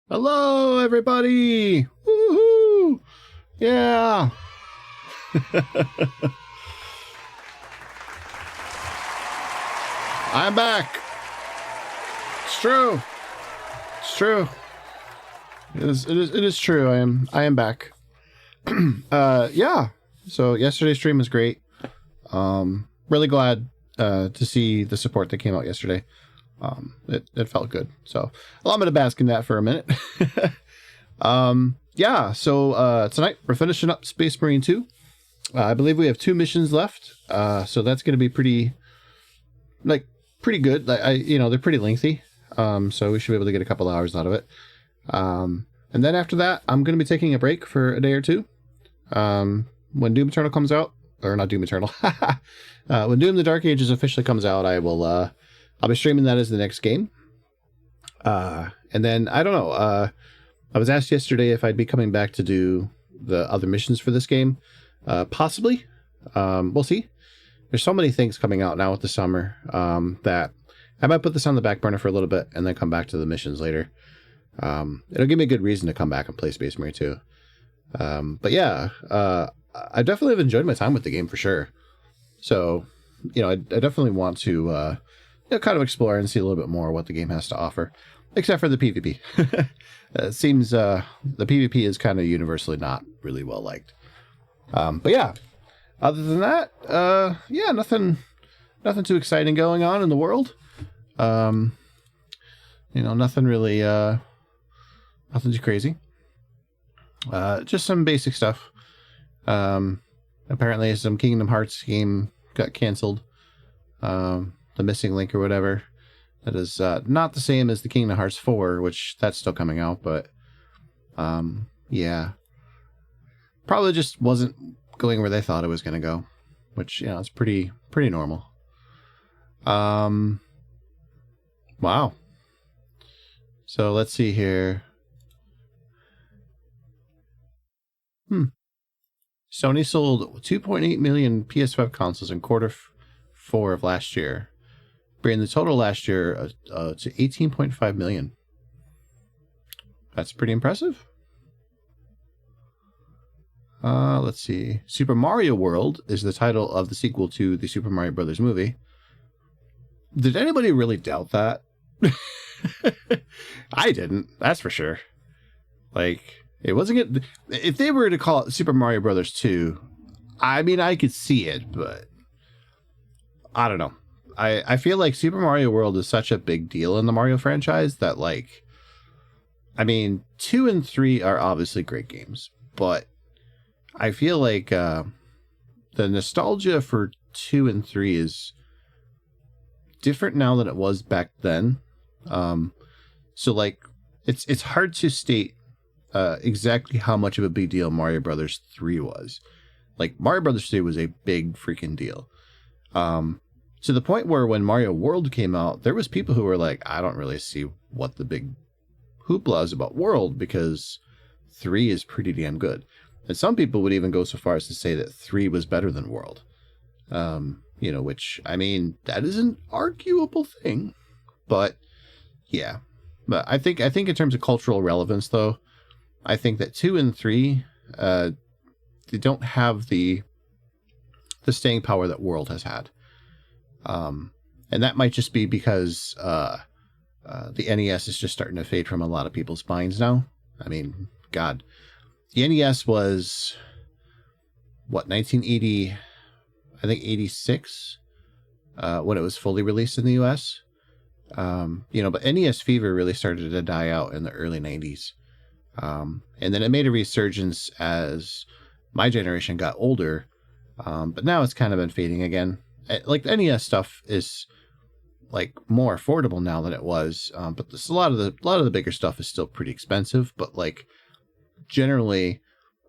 Hello, everybody! Woohoo! Yeah! I'm back. It's true. It's true. It is true. I am back. Yeah. So yesterday's stream was great. Really glad to see the support that came out yesterday. It felt good. So allow me to bask in that for a minute. Yeah. So tonight we're finishing up Space Marine 2. I believe we have 2 missions left. So that's going to be pretty good. They're pretty lengthy. So we should be able to get a couple hours out of it. And then after that, I'm going to be taking a break for a day or two. When Doom Eternal comes out, or not Doom Eternal, when Doom the Dark Ages officially comes out, I'll be streaming that as the next game. And then I don't know. I was asked yesterday if I'd be coming back to do the other missions for this game. Possibly. We'll see. There's so many things coming out now with the summer that I might put this on the back burner for a little bit and then come back to the missions later. It'll give me a good reason to come back and play Space Marine 2. But yeah, I definitely have enjoyed my time with the game for sure. So, I definitely want to kind of explore and see a little bit more what the game has to offer, except for the PvP. It seems the PvP is kind of universally not really well liked. But yeah, other than that, yeah, nothing too exciting going on in the world. Nothing really, nothing too crazy. Just some basic stuff. Apparently some Kingdom Hearts game got canceled. The Missing Link or whatever. That is not the same as the Kingdom Hearts 4, which that's still coming out, but yeah. Probably just wasn't going where they thought it was going to go, which, it's pretty normal. Wow. So let's see here. Sony sold 2.8 million PS5 consoles in Q4 of last year, bringing the total last year to 18.5 million. That's pretty impressive. Let's see. Super Mario World is the title of the sequel to the Super Mario Brothers movie. Did anybody really doubt that? I didn't. That's for sure. It wasn't good. If they were to call it Super Mario Brothers 2, I mean, I could see it, but I don't know. I feel like Super Mario World is such a big deal in the Mario franchise that, 2 and 3 are obviously great games, but I feel like the nostalgia for 2 and 3 is different now than it was back then. So it's hard to state exactly how much of a big deal Mario Brothers 3 was. Mario Brothers 3 was a big freaking deal. To the point where when Mario World came out, there was people who were like, I don't really see what the big hoopla is about World, because 3 is pretty damn good. And some people would even go so far as to say that 3 was better than World. Which, that is an arguable thing. But yeah. But I think in terms of cultural relevance, though, I think that 2 and 3, they don't have the staying power that World has had. And that might just be because the NES is just starting to fade from a lot of people's minds now. God, the NES was, 1980, I think 86, when it was fully released in the US. But NES fever really started to die out in the early 90s. And then it made a resurgence as my generation got older. But now it's kind of been fading again. The NES stuff is more affordable now than it was. But a lot of the bigger stuff is still pretty expensive. But generally,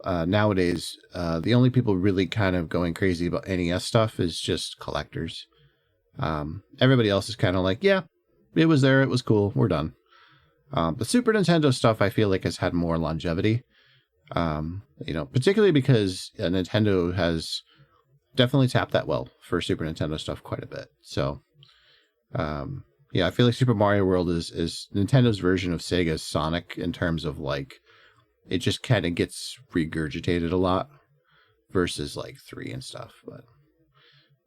nowadays, the only people really kind of going crazy about NES stuff is just collectors. Everybody else is kind of yeah, it was there, it was cool, we're done. The Super Nintendo stuff, I feel has had more longevity. Particularly because Nintendo has definitely tapped that well for Super Nintendo stuff quite a bit. So, Yeah, I feel like Super Mario World is Nintendo's version of Sega's Sonic in terms of like it just kind of gets regurgitated a lot versus like 3 and stuff. But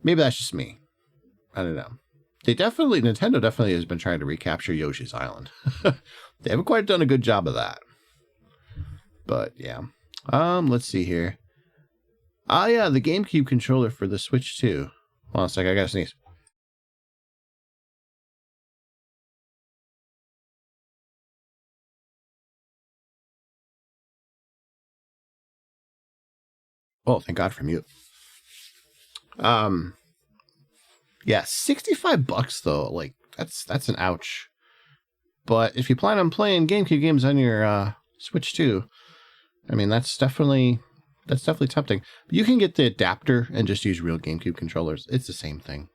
maybe that's just me. I don't know. Nintendo definitely has been trying to recapture Yoshi's Island. They haven't quite done a good job of that. But yeah. Let's see here. Yeah, the GameCube controller for the Switch too. Hold on a sec, I gotta sneeze. Oh, thank God for mute. Yeah, $65 though. Like that's an ouch. But if you plan on playing GameCube games on your Switch too, I mean that's definitely tempting. But you can get the adapter and just use real GameCube controllers. It's the same thing.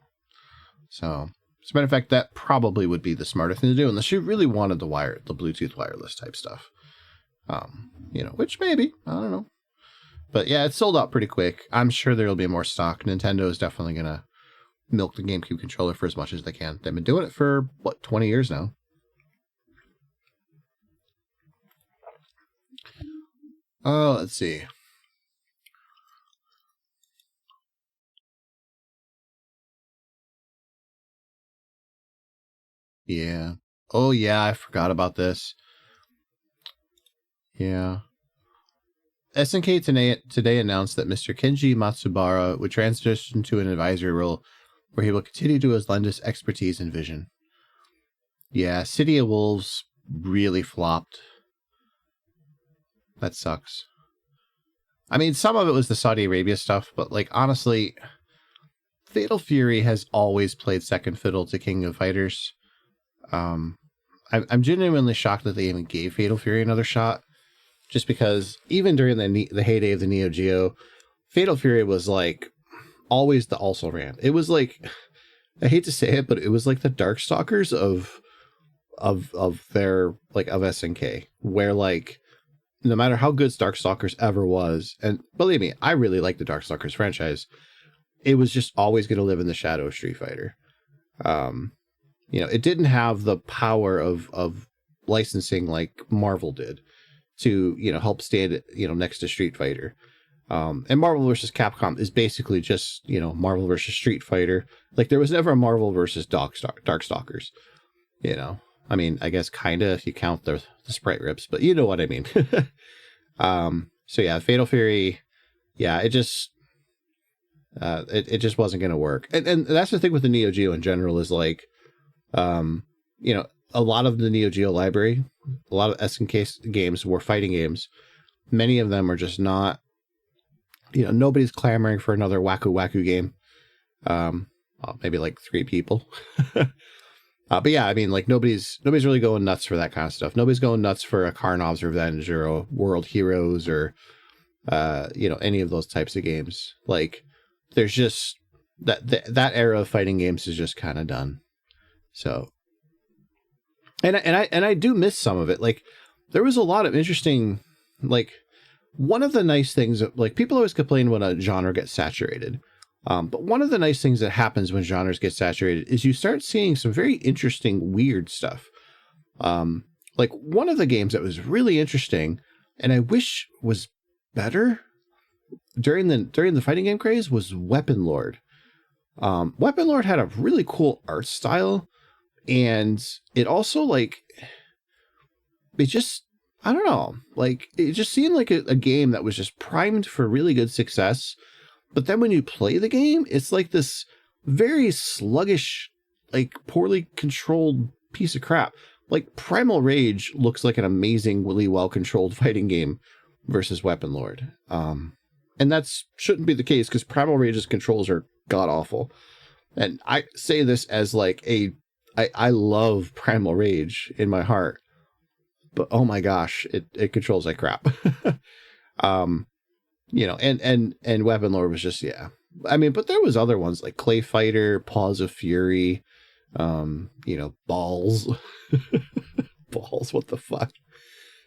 So, as a matter of fact, that probably would be the smarter thing to do, unless you really wanted the Bluetooth wireless type stuff. Which maybe, I don't know. But yeah, it sold out pretty quick. I'm sure there'll be more stock. Nintendo is definitely gonna milk the GameCube controller for as much as they can. They've been doing it for 20 years now. Oh, let's see. Yeah. Oh, yeah, I forgot about this. Yeah. SNK today announced that Mr. Kenji Matsubara would transition to an advisory role where he will continue to lend his expertise and vision. Yeah, City of Wolves really flopped. That sucks. I mean, some of it was the Saudi Arabia stuff, but like honestly, Fatal Fury has always played second fiddle to King of Fighters. I'm genuinely shocked that they even gave Fatal Fury another shot. Just because even during the heyday of the Neo Geo, Fatal Fury was like always the also ran. It was like, I hate to say it, but it was like the Darkstalkers of their like of SNK, where like no matter how good Darkstalkers ever was, and believe me, I really like the Darkstalkers franchise, it was just always going to live in the shadow of Street Fighter. It didn't have the power of licensing like Marvel did to help stand next to Street Fighter. And Marvel versus Capcom is basically just Marvel versus Street Fighter. Like there was never a Marvel versus Darkstalkers. I mean, I guess kind of if you count the sprite rips, but you know what I mean. So yeah, Fatal Fury, yeah, it just wasn't going to work. And that's the thing with the Neo Geo in general is like, a lot of the Neo Geo library, a lot of SNK games were fighting games. Many of them are just not, nobody's clamoring for another Waku Waku game. Maybe like 3 people. But yeah, I mean, like nobody's really going nuts for that kind of stuff. Nobody's going nuts for a Karnov's Revenge or a World Heroes or, any of those types of games. Like there's just that era of fighting games is just kind of done. So, and I do miss some of it. Like there was a lot of interesting, like one of the nice things, like people always complain when a genre gets saturated. But one of the nice things that happens when genres get saturated is you start seeing some very interesting, weird stuff. Like one of the games that was really interesting and I wish was better during the fighting game craze was Weapon Lord. Weapon Lord had a really cool art style. And it also like, it just, I don't know, like it just seemed like a game that was just primed for really good success. But then when you play the game, it's like this very sluggish, like poorly controlled piece of crap. Like Primal Rage looks like an amazingly well-controlled fighting game versus Weapon Lord. And that shouldn't be the case because Primal Rage's controls are god-awful. And I say this as like I love Primal Rage in my heart, but oh my gosh, it controls like crap. And Weapon Lord was just, yeah. I mean, but there was other ones like Clay Fighter, Paws of Fury, Balls. Balls, what the fuck?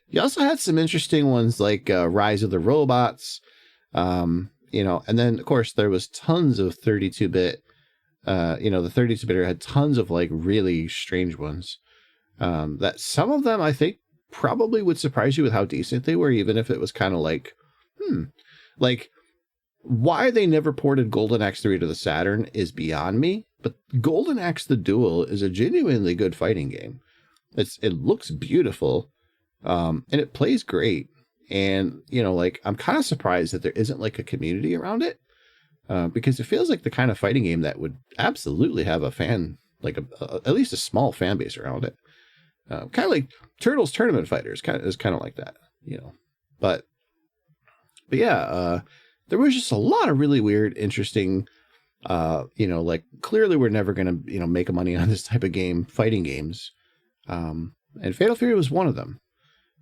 You also had some interesting ones like Rise of the Robots, and then of course there was tons of 32-bit the 32-bitter had tons of like really strange ones. That some of them I think probably would surprise you with how decent they were, even if it was kind of like, like why they never ported Golden Axe 3 to the Saturn is beyond me. But Golden Axe the Duel is a genuinely good fighting game. It looks beautiful, and it plays great. And like I'm kind of surprised that there isn't like a community around it, because it feels like the kind of fighting game that would absolutely have a fan, like at least a small fan base around it. Kind of like Turtles Tournament Fighters, is kind of like that, But yeah, there was just a lot of really weird, interesting, like clearly we're never gonna make money on this type of game, fighting games, and Fatal Fury was one of them,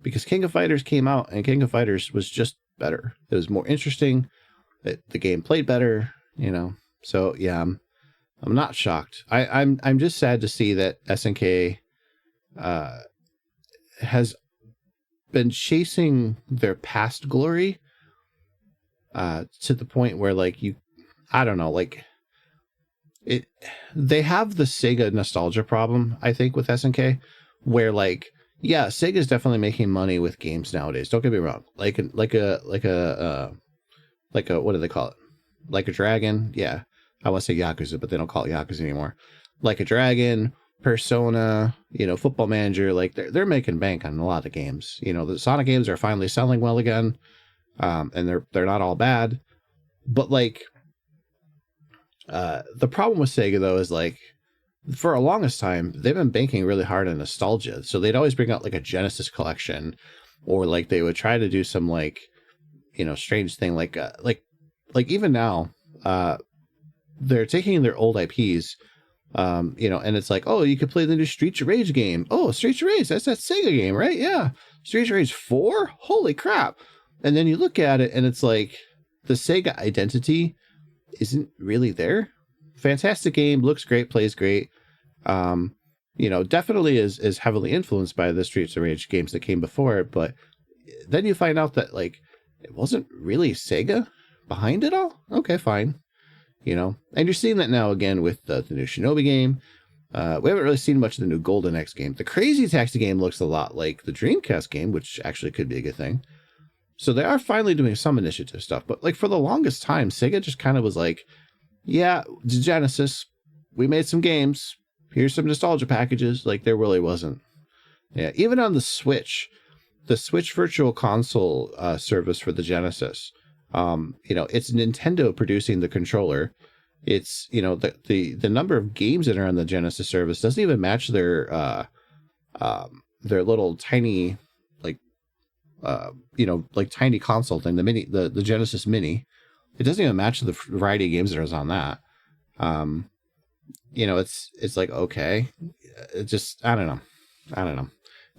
because King of Fighters came out and King of Fighters was just better. It was more interesting. The game played better, So yeah, I'm not shocked. I'm just sad to see that SNK has been chasing their past glory to the point where like I don't know, like they have the Sega nostalgia problem, I think, with SNK, where like, yeah, Sega's definitely making money with games nowadays. Don't get me wrong. Like a what do they call it? Like a Dragon. Yeah. I want to say Yakuza, but they don't call it Yakuza anymore. Like a Dragon, Persona, Football Manager, like they're making bank on a lot of games. The Sonic games are finally selling well again. And they're not all bad. But like the problem with Sega though is like for a longest time they've been banking really hard on nostalgia. So they'd always bring out like a Genesis collection, or like they would try to do some like strange thing like even now they're taking their old IPs, and it's like, oh, you could play the new Streets of Rage game. Oh, Streets of Rage, that's that Sega game, right? Yeah. Streets of Rage 4? Holy crap. And then you look at it and it's like the Sega identity isn't really there. Fantastic game, looks great, plays great. Definitely is heavily influenced by the Streets of Rage games that came before it, but then you find out that like it wasn't really Sega behind it all. Okay, fine. And you're seeing that now again with the new Shinobi game. We haven't really seen much of the new Golden Axe game. The Crazy Taxi game looks a lot like the Dreamcast game, which actually could be a good thing. So they are finally doing some initiative stuff, but like for the longest time, Sega just kind of was like, yeah, Genesis, we made some games. Here's some nostalgia packages. Like there really wasn't. Yeah, even on the Switch Virtual Console service for the Genesis, it's Nintendo producing the controller. It's, the number of games that are on the Genesis service doesn't even match their little tiny, like tiny console thing, the Genesis Mini. It doesn't even match the variety of games that is on that. It's like, okay, it just, I don't know.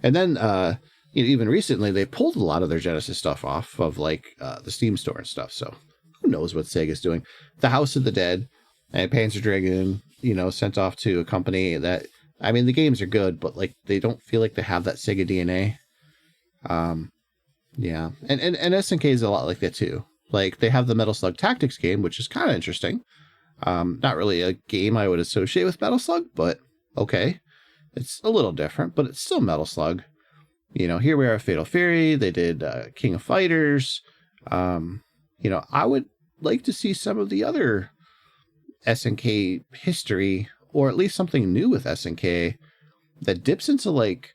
And then, even recently they pulled a lot of their Genesis stuff off of like the Steam store and stuff. So who knows what Sega's doing? The House of the Dead and Panzer Dragoon, sent off to a company that, I mean, the games are good, but like they don't feel like they have that Sega DNA. Yeah, and SNK is a lot like that too. Like they have the Metal Slug Tactics game, which is kind of interesting. Not really a game I would associate with Metal Slug, but okay, it's a little different, but it's still Metal Slug. Here we are at Fatal Fury. They did King of Fighters. I would like to see some of the other SNK history, or at least something new with SNK that dips into like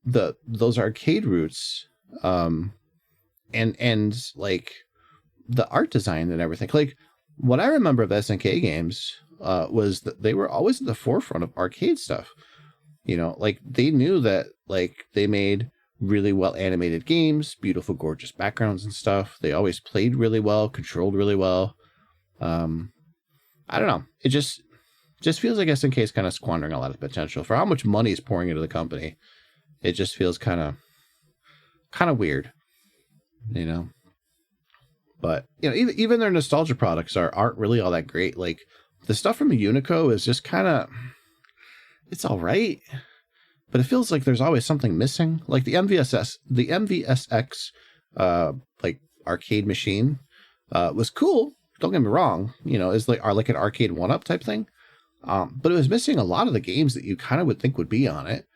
those arcade roots. And like the art design and everything. Like what I remember of SNK games was that they were always at the forefront of arcade stuff. Like they knew that like they made really well animated games, beautiful, gorgeous backgrounds and stuff. They always played really well, controlled really well. I don't know. It just feels like SNK is kind of squandering a lot of potential for how much money is pouring into the company. It just feels kind of weird, But even their nostalgia products aren't really all that great. Like the stuff from Unico is just kind of, it's all right, but it feels like there's always something missing. Like the MVSX, like arcade machine, was cool. Don't get me wrong. Is like an arcade 1-up type thing. But it was missing a lot of the games that you kind of would think would be on it.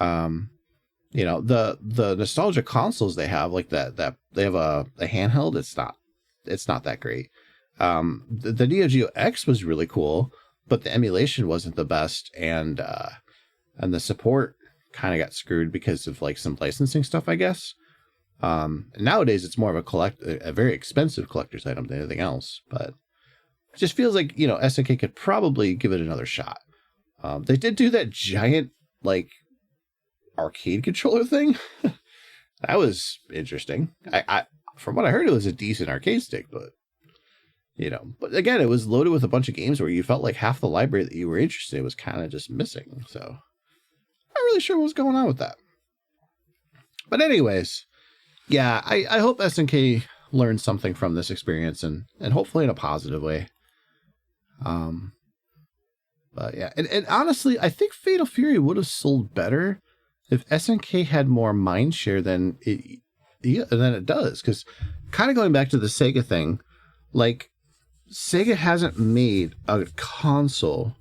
You know, the nostalgia consoles they have, like that they have a handheld. It's not that great. The Neo Geo X was really cool, but the emulation wasn't the best, and the support kind of got screwed because of like some licensing stuff, I guess. Nowadays it's more of a very expensive collector's item than anything else, but it just feels like, you know, SNK could probably give it another shot. They did do that giant like arcade controller thing. That was interesting. I from what I heard, it was a decent arcade stick, but you know, but again, it was loaded with a bunch of games where you felt like half the library that you were interested in was kind of just missing. So I'm not really sure what was going on with that. But anyways, yeah, I hope SNK learned something from this experience, and hopefully in a positive way. But yeah, and honestly, I think Fatal Fury would have sold better if SNK had more mind share than it does. Because kind of going back to the Sega thing, like Sega hasn't made a console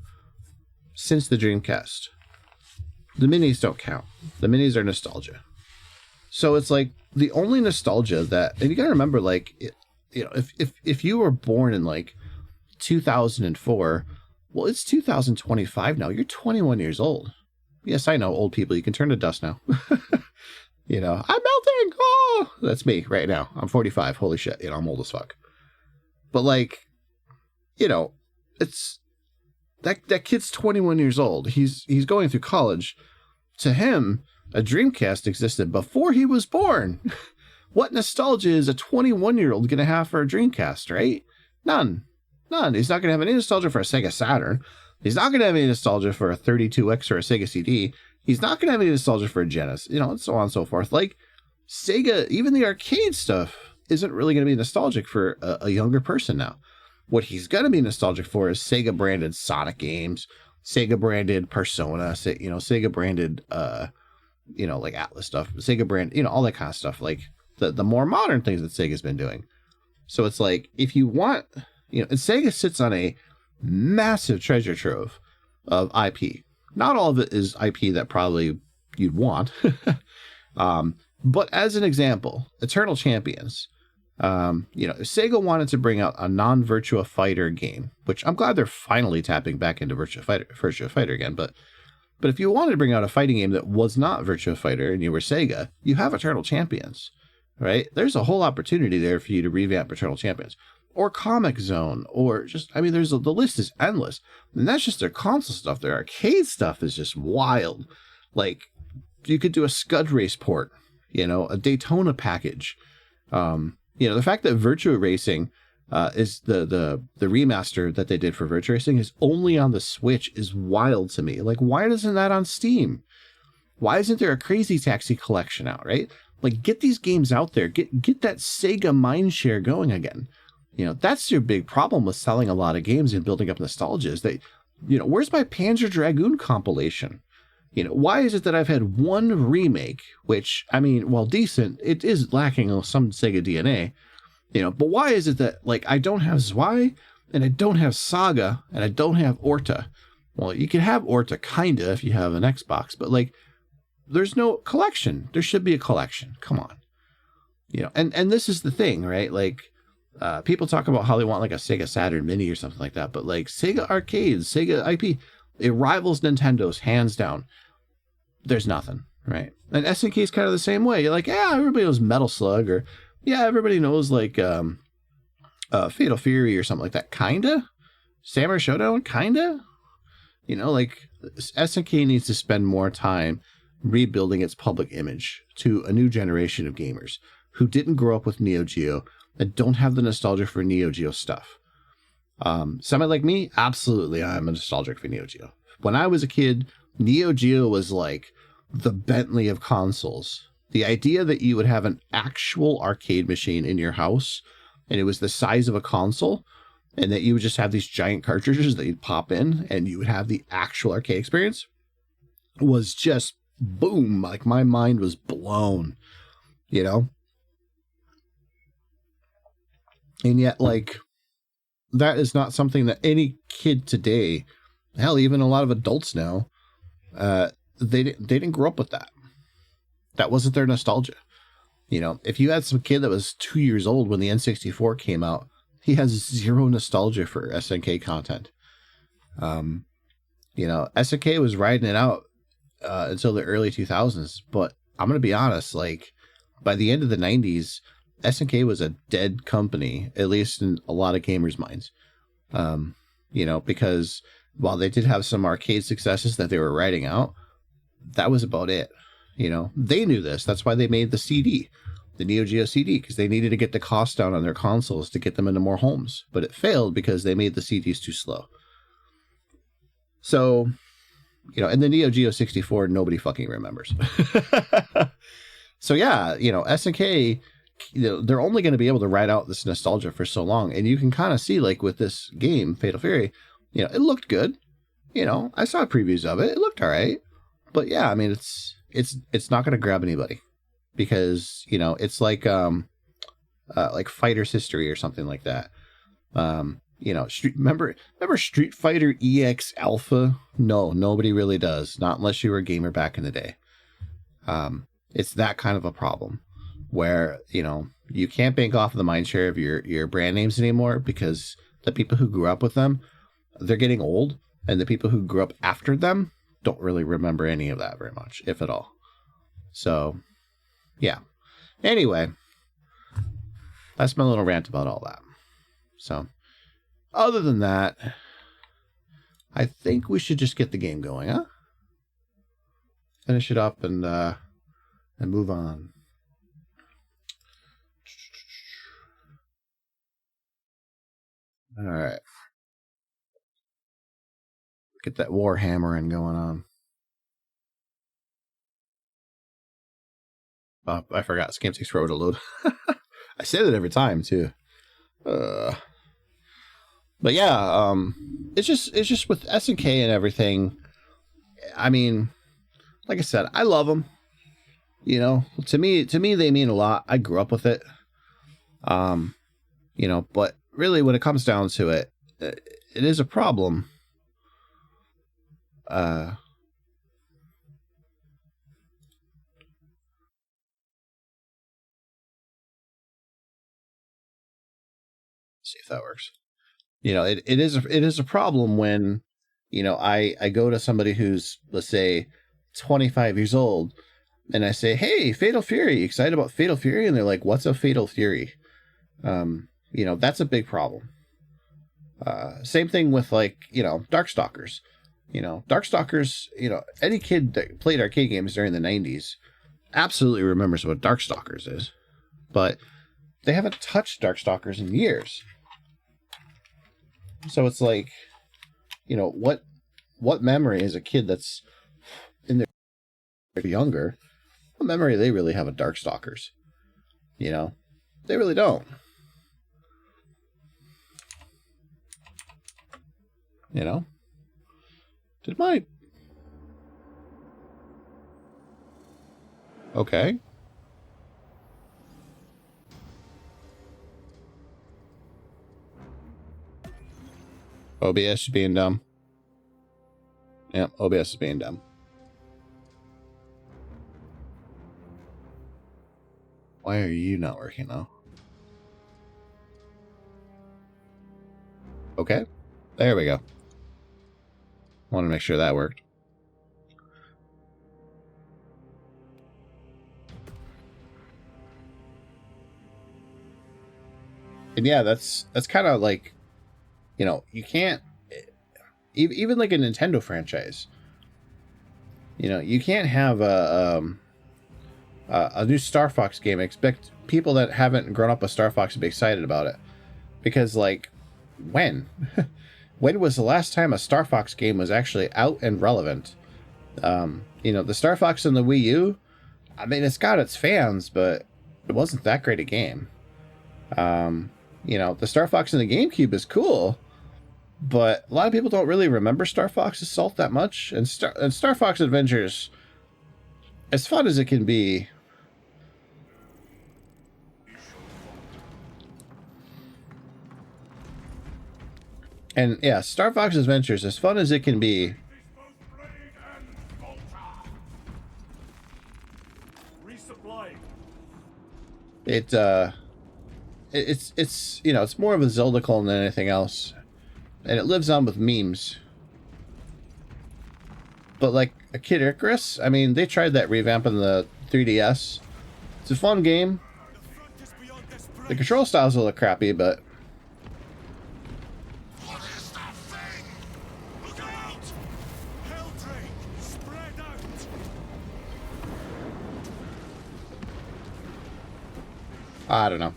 since the Dreamcast. The minis don't count. The minis are nostalgia. So it's like the only nostalgia that, and you gotta remember, like, you know, if you were born in like 2004, well, it's 2025 now. You're 21 years old. Yes, I know, old people. You can turn to dust now. You know, I'm melting. Oh, that's me right now. I'm 45. Holy shit. You know, I'm old as fuck. But like, you know, it's that kid's 21 years old. He's going through college. To him, a Dreamcast existed before he was born. What nostalgia is a 21-year-old going to have for a Dreamcast, right? None. He's not going to have any nostalgia for a Sega Saturn. He's not going to have any nostalgia for a 32X or a Sega CD. He's not going to have any nostalgia for a Genesis, you know, and so on and so forth. Like, Sega, even the arcade stuff, isn't really going to be nostalgic for a younger person now. What he's going to be nostalgic for is Sega-branded Sonic games, Sega-branded Persona, you know, Sega-branded, you know, like Atlas stuff, Sega-brand, you know, all that kind of stuff. Like, the more modern things that Sega's been doing. So it's like, if you want, you know, and Sega sits on a massive treasure trove of IP. Not all of it is IP that probably you'd want. But as an example, Eternal Champions, you know, if Sega wanted to bring out a non-Virtua Fighter game, which I'm glad they're finally tapping back into Virtua Fighter again, but if you wanted to bring out a fighting game that was not Virtua Fighter and you were Sega, you have Eternal Champions, right? There's a whole opportunity there for you to revamp Eternal Champions. Or Comic Zone, or just, I mean, the list is endless. And that's just their console stuff. Their arcade stuff is just wild. Like, you could do a Scud Race port, you know, a Daytona package. You know, the fact that Virtua Racing is the remaster that they did for Virtua Racing is only on the Switch is wild to me. Like, why isn't that on Steam? Why isn't there a Crazy Taxi collection out, right? Like, get these games out there. Get that Sega mindshare going again. You know, that's your big problem with selling a lot of games and building up nostalgia is that, you know, where's my Panzer Dragoon compilation? You know, why is it that I've had one remake, which, I mean, while decent, it is lacking some Sega DNA, you know, but why is it that, like, I don't have Zwei, and I don't have Saga, and I don't have Orta? Well, you can have Orta, kinda, if you have an Xbox, but, like, there's no collection. There should be a collection. Come on. You know, and this is the thing, right? Like, people talk about how they want like a Sega Saturn Mini or something like that, but like Sega arcades, Sega IP, it rivals Nintendo's hands down. There's nothing, right? And SNK is kind of the same way. You're like, yeah, everybody knows Metal Slug, or yeah, everybody knows like Fatal Fury or something like that. Kinda, Samurai Showdown, kinda. You know, like SNK needs to spend more time rebuilding its public image to a new generation of gamers who didn't grow up with Neo Geo, that don't have the nostalgia for Neo Geo stuff. Somebody like me, absolutely, I'm a nostalgic for Neo Geo. When I was a kid, Neo Geo was like the Bentley of consoles. The idea that you would have an actual arcade machine in your house, and it was the size of a console, and that you would just have these giant cartridges that you'd pop in, and you would have the actual arcade experience, was just boom. Like, my mind was blown, you know? And yet, like, that is not something that any kid today hell, even a lot of adults now, they didn't grow up with that. That wasn't their nostalgia. You know, if you had some kid that was 2 years old when the N64 came out, he has zero nostalgia for SNK content. You know, SNK was riding it out until the early 2000s, but I'm going to be honest, like, by the end of the 90s, SNK was a dead company, at least in a lot of gamers' minds. You know, because while they did have some arcade successes that they were riding out, that was about it. You know, they knew this. That's why they made the CD, the Neo Geo CD, because they needed to get the cost down on their consoles to get them into more homes. But it failed because they made the CDs too slow. So, you know, and the Neo Geo 64, nobody fucking remembers. So, yeah, you know, SNK, you know, they're only going to be able to ride out this nostalgia for so long. And you can kind of see, like, with this game, Fatal Fury, you know, it looked good. You know, I saw previews of it. It looked all right. But yeah, I mean, it's not going to grab anybody because, you know, it's like Fighter's History or something like that. You know, remember Street Fighter EX Alpha? No, nobody really does. Not unless you were a gamer back in the day. It's that kind of a problem where, you know, you can't bank off of the mindshare of your brand names anymore because the people who grew up with them, they're getting old, and the people who grew up after them don't really remember any of that very much, if at all. So, yeah. Anyway, that's my little rant about all that. So, other than that, I think we should just get the game going, huh? Finish it up and move on. All right. Get that warhammering going on. I forgot. This game takes forever to load. I say that every time too. But yeah, it's just with SNK and everything. I mean, like I said, I love them. You know, to me, they mean a lot. I grew up with it. You know, but really, when it comes down to it, it is a problem. See if that works. You know, it is a problem when, you know, I go to somebody who's, let's say, 25 years old, and I say, "Hey, Fatal Fury, excited about Fatal Fury?" And they're like, "What's a Fatal Fury?" You know, that's a big problem. Same thing with, like, you know, Darkstalkers. You know, Darkstalkers, you know, any kid that played arcade games during the 90s absolutely remembers what Darkstalkers is. But they haven't touched Darkstalkers in years. So it's like, you know, what memory is a kid that's in their younger, what memory do they really have of Darkstalkers? You know, they really don't. You know? Did my... Okay. OBS is being dumb. Yep, OBS is being dumb. Why are you not working though? Okay. There we go. Want to make sure that worked. And yeah, that's kind of like, you know, you can't, even like a Nintendo franchise, you know, you can't have a new Star Fox game, expect people that haven't grown up with Star Fox to be excited about it. Because, like, when? When was the last time a Star Fox game was actually out and relevant? You know, the Star Fox and the Wii U, I mean, it's got its fans, but it wasn't that great a game. You know, the Star Fox in the GameCube is cool, but a lot of people don't really remember Star Fox Assault that much. And Star Fox Adventures, as fun as it can be, And yeah, Star Fox Adventures, as fun as it can be, it's you know, it's more of a Zelda clone than anything else, and it lives on with memes. But like a Kid Icarus, I mean, they tried that revamp on the 3DS. It's a fun game. The control styles a little crappy, but What is that thing? Look out! Helldrake, spread out! I don't know.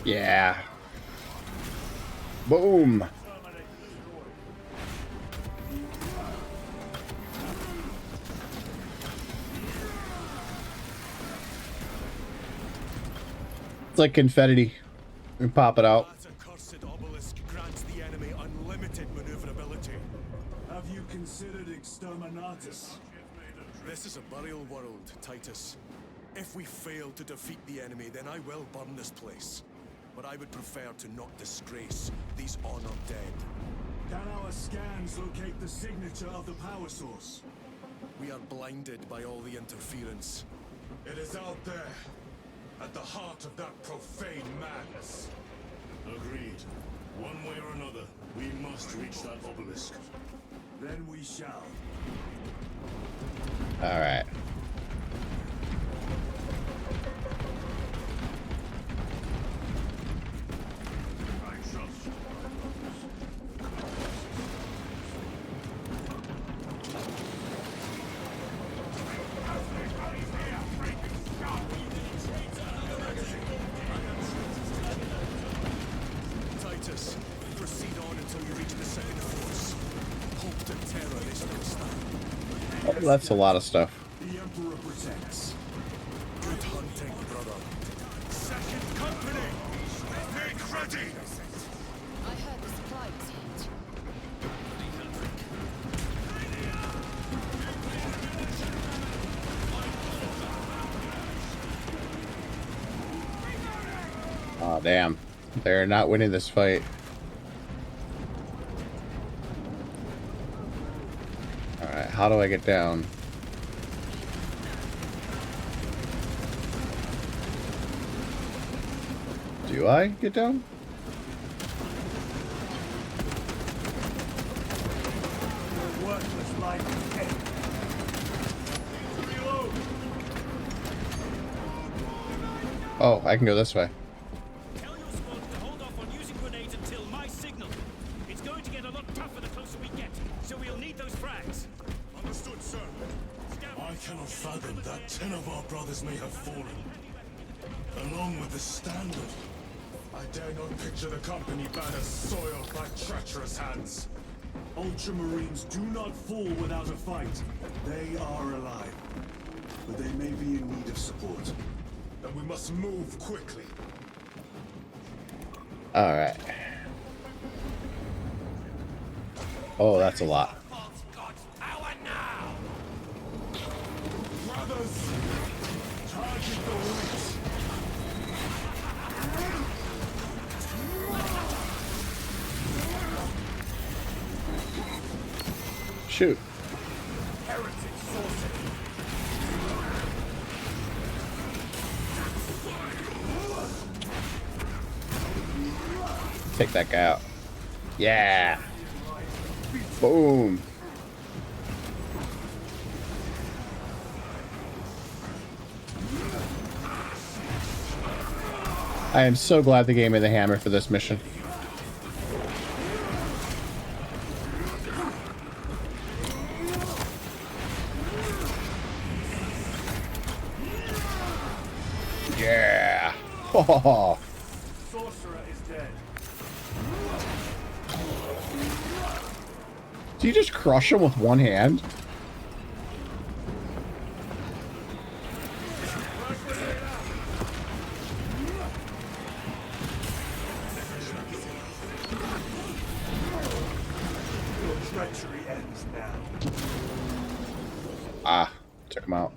Yeah. Boom. It's like confetti. We pop it out. That accursed obelisk grants the enemy unlimited maneuverability. Have you considered Exterminatus? This is a burial world, Titus. If we fail to defeat the enemy, then I will burn this place. But I would prefer to not disgrace these honored dead. Can our scans locate the signature of the power source? We are blinded by all the interference. It is out there, at the heart of that profane madness. Agreed. One way or another, we must reach that obelisk. Then we shall. All right. Titus, proceed on until you reach the second force. Hope and terror is still stand. Oh, that's a lot of stuff. The Emperor protects. Good hunting, brother. Second company! Make ready! I heard the supply was hit. Oh, damn. They're not winning this fight. Alright, how do I get down? Do I get down? Worthless life is dead. Reload! Oh, I can go this way. Tell your squad to hold off on using grenades until my signal. It's going to get a lot tougher the closer we get, so we'll need those frags. Understood, sir. I cannot fathom that 10 of our brothers may have fallen. Along with the standard. I dare not picture the company banner soiled by treacherous hands. Ultramarines do not fall without a fight. They are alive. But they may be in need of support. And we must move quickly. Alright. Oh, that's a lot. Brothers, target the woods. Shoot. Heretic sorcery. Take that guy out. Yeah. Boom. I am so glad they gave me the hammer for this mission. Yeah. Oh. Sorcerer is dead. Do you just crush him with one hand? Your treachery ends now. Ah, took him out.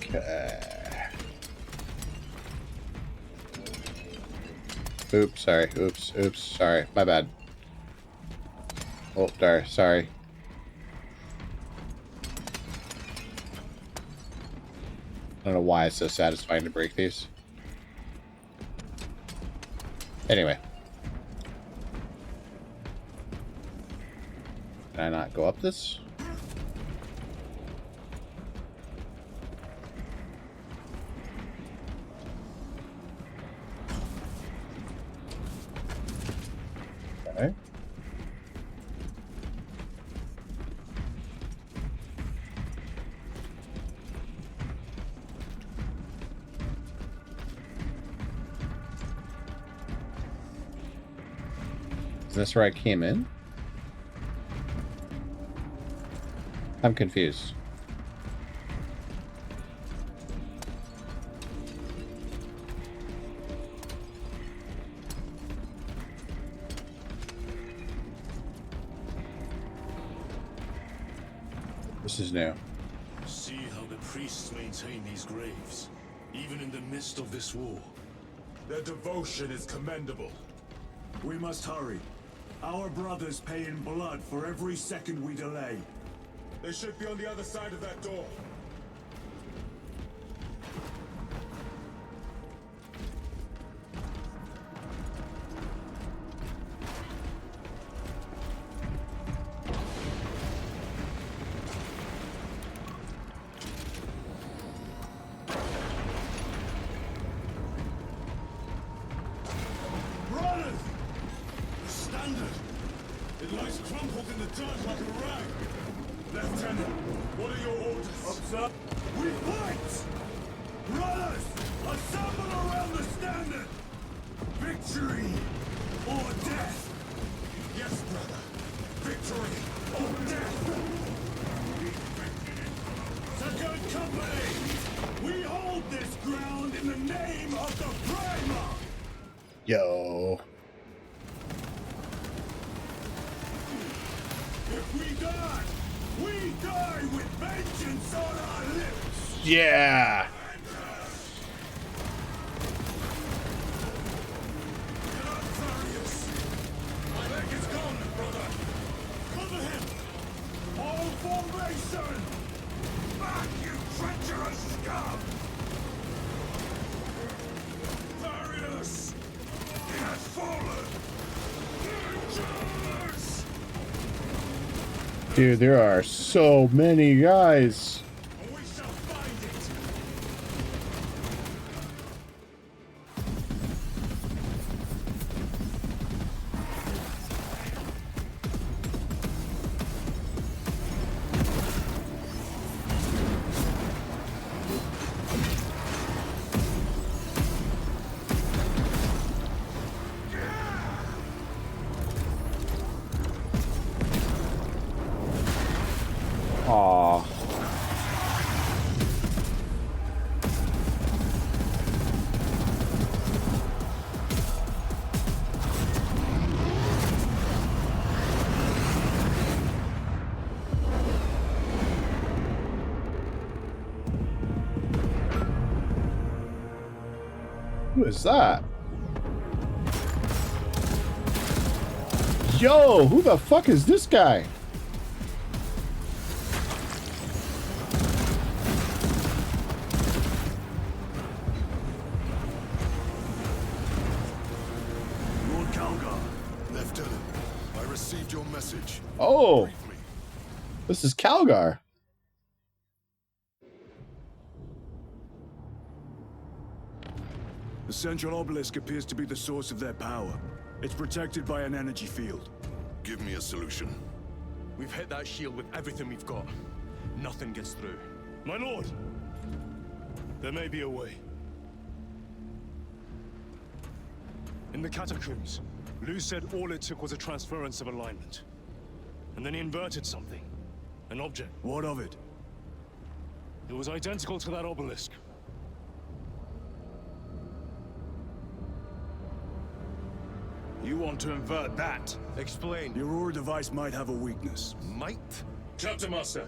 Okay. Oops, sorry. Oops, sorry. My bad. Oh, darn, sorry. I don't know why it's so satisfying to break these. Anyway. Can I not go up this? Okay. Is this where I came in? I'm confused. This is new. See how the priests maintain these graves, even in the midst of this war. Their devotion is commendable. We must hurry. Our brothers pay in blood for every second we delay. They should be on the other side of that door. Brothers! The standard! It lies crumpled in the dirt like a rag. Lieutenant, what are your orders? Observe. We fight! Brothers, assemble around the standard! Victory or death! Yes, brother. Victory or death! Second company! We hold this ground in the name of the Primarch! Yo. If we die with vengeance on our lips! Yeah. Tharius! My leg is gone, brother! Cover him! All formation! Back, you treacherous scum! Tharius! He has fallen! Vengeance! Dude, there are so many guys. We shall find it! Aw. Who is that? Yo, who the fuck is this guy? message. Oh, Briefly. this is Calgar. The central obelisk appears to be the source of their power. It's protected by an energy field. Give me a solution. We've hit that shield with everything we've got. Nothing gets through. My lord! There may be a way. In the catacombs, Lu said all it took was a transference of alignment. And then he inverted something. An object. What of it? It was identical to that obelisk. You want to invert that? Explain. Your Aurora device might have a weakness. Might? Captain Master,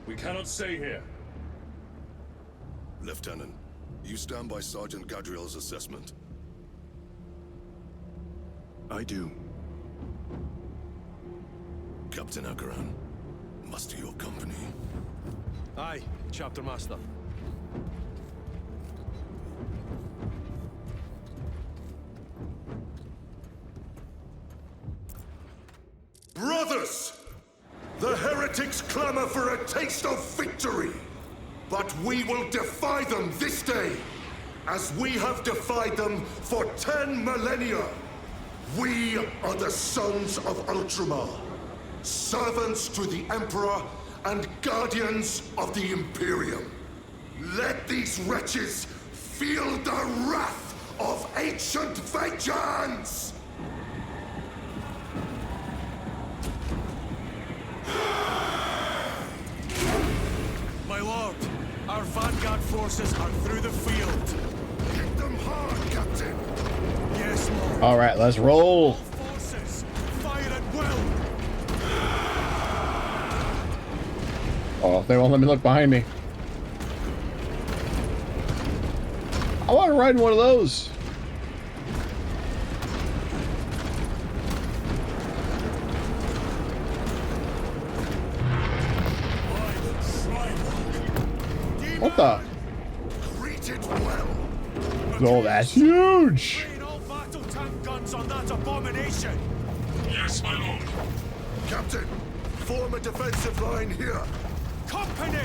we cannot stay here. Lieutenant, you stand by Sergeant Gadriel's assessment. I do. Captain Akaran, muster your company. Aye, Chapter Master. Brothers! The heretics clamor for a taste of victory! But we will defy them this day, as we have defied them for 10 millennia! We are the sons of Ultramar, servants to the Emperor and guardians of the Imperium. Let these wretches feel the wrath of ancient vengeance! My lord, our vanguard forces are through the field. Hit them hard, Captain! Yes, lord. All right, let's roll. All forces, fire at will. Oh, they won't let me look behind me. I want to ride one of those. What the? Greet it well! Oh, that's huge. Train all battle tank guns on that abomination. Yes, my lord. Captain, form a defensive line here. Company,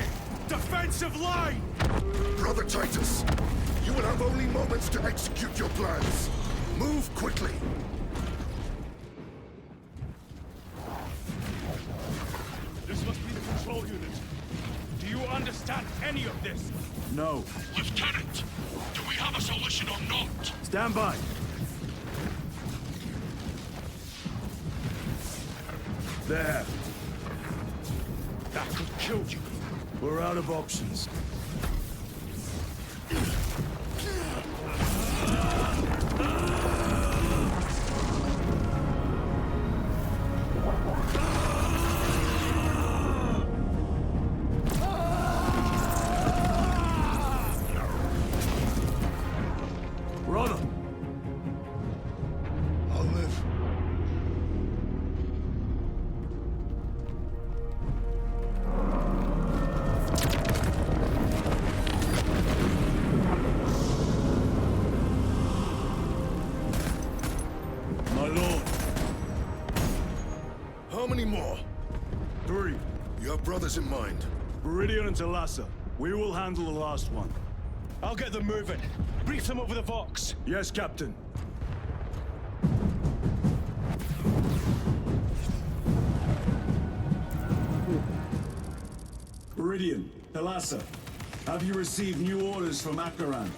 defensive line. Brother Titus, you will have only moments to execute your plans. Move quickly. This must be the control unit. Do you understand any of this? No. Lieutenant, do we have a solution or not? Stand by. There. That could kill you. We're out of options. Run 'em. I'll live. My lord. How many more? 3. You have brothers in mind. Viridian and Talassa. We will handle the last one. I'll get them moving. Brief them over the Vox. Yes, Captain. Viridian, Talassa, have you received new orders from Akaran?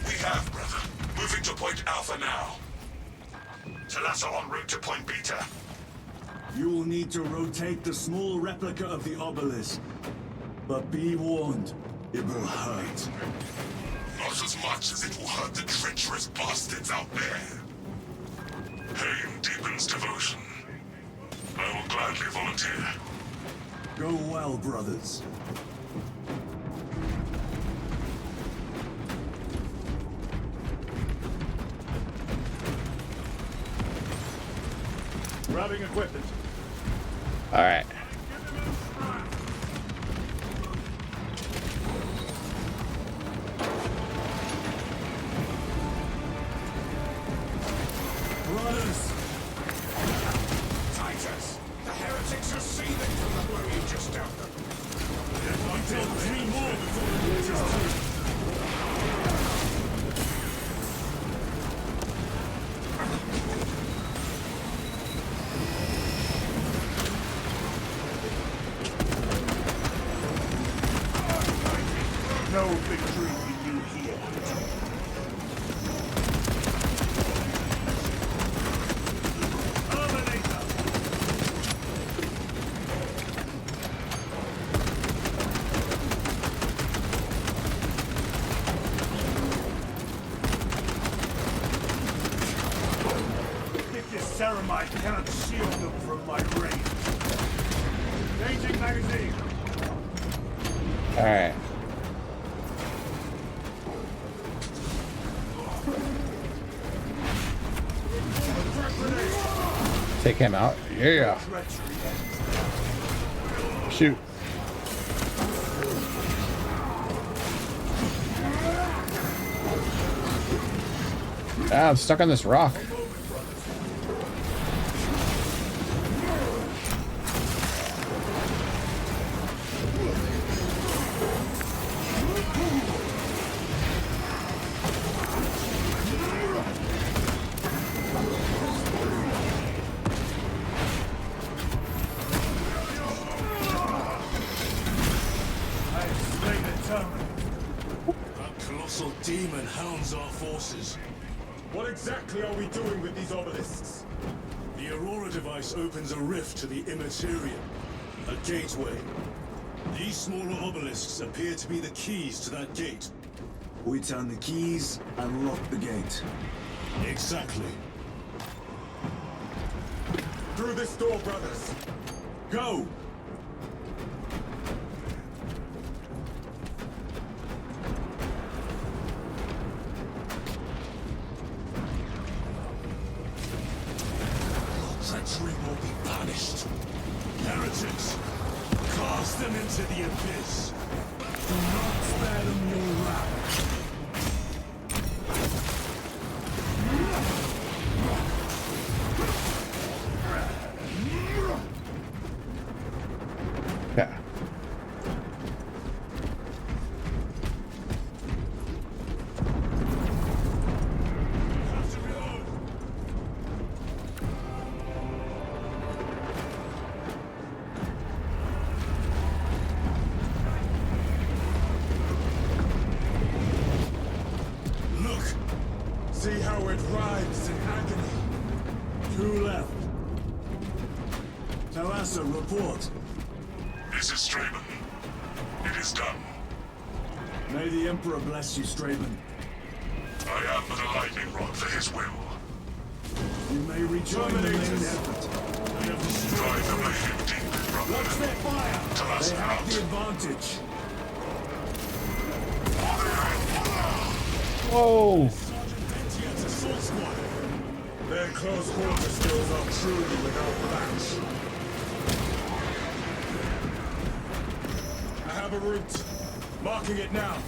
We have, brother. Moving to Point Alpha now. Talassa en route to Point Beta. You will need to rotate the small replica of the obelisk. But be warned, it will hurt. Not as much as it will hurt the treacherous bastards out there. Pain deepens devotion. I will gladly volunteer. Go well, brothers. Grabbing equipment. All right. Brothers! No victory for you here. Terminator! If this ceramite cannot shield them from my range. Changing magazine. All right. Take him out. Yeah. Shoot. Ah, I'm stuck on this rock. That colossal demon hounds our forces. What exactly are we doing with these obelisks? The Aurora device opens a rift to the Immaterium, a gateway. These smaller obelisks appear to be the keys to that gate. We turn the keys and lock the gate. Exactly. Through this door, brothers. Go! Treachery will be punished. Heretics, cast them into the abyss. Do not spare them your wrath. Yeah. Look! See how it writhes in agony. 2 left. Talassa, report. This is Straben. It is done. May the Emperor bless you, Straben. I am but a lightning rod for his will. You may rejoin the main effort. Drive them ahead deep, brother. Watch their fire! Talassa They have out. the advantage. Whoa. Sergeant Ventia's assault squad. Their close quarter skills are truly without match. I have a route. Marking it now.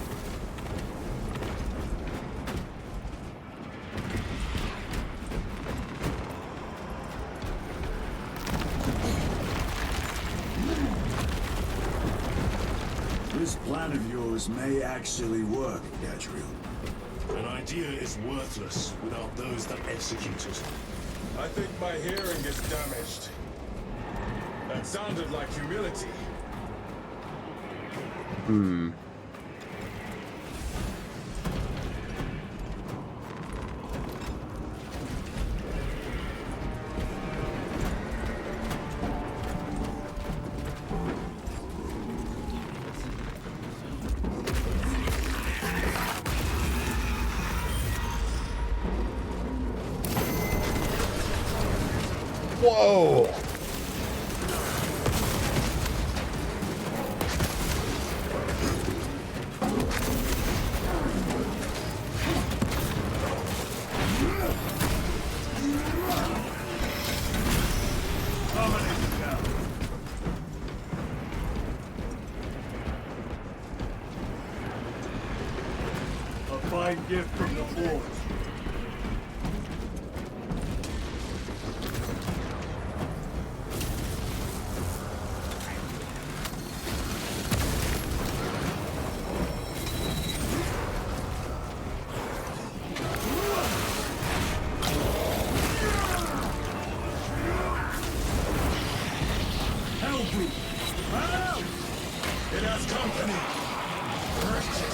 This plan of yours may actually work, Gadriel. An idea is worthless without those that execute it. I think my hearing is damaged. That sounded like humility. Whoa. Dominating now. A fine gift from the Forge. Hellbrute! Out! It has company! Wretched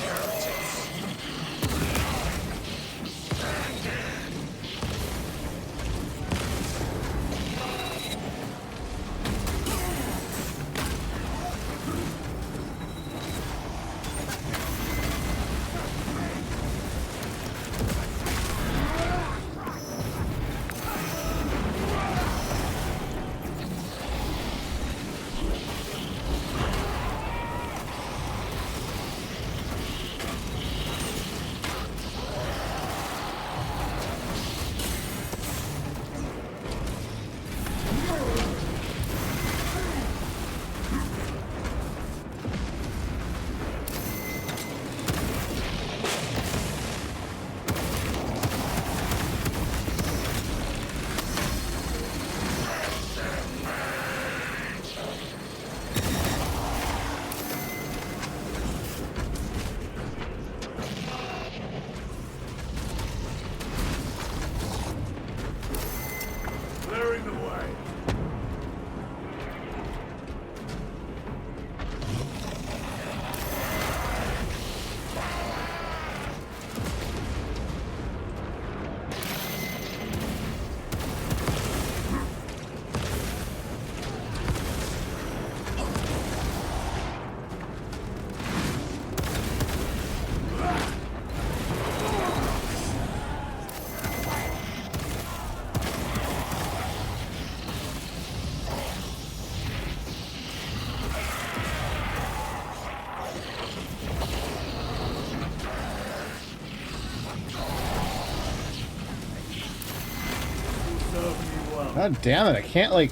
God damn it, I can't, like...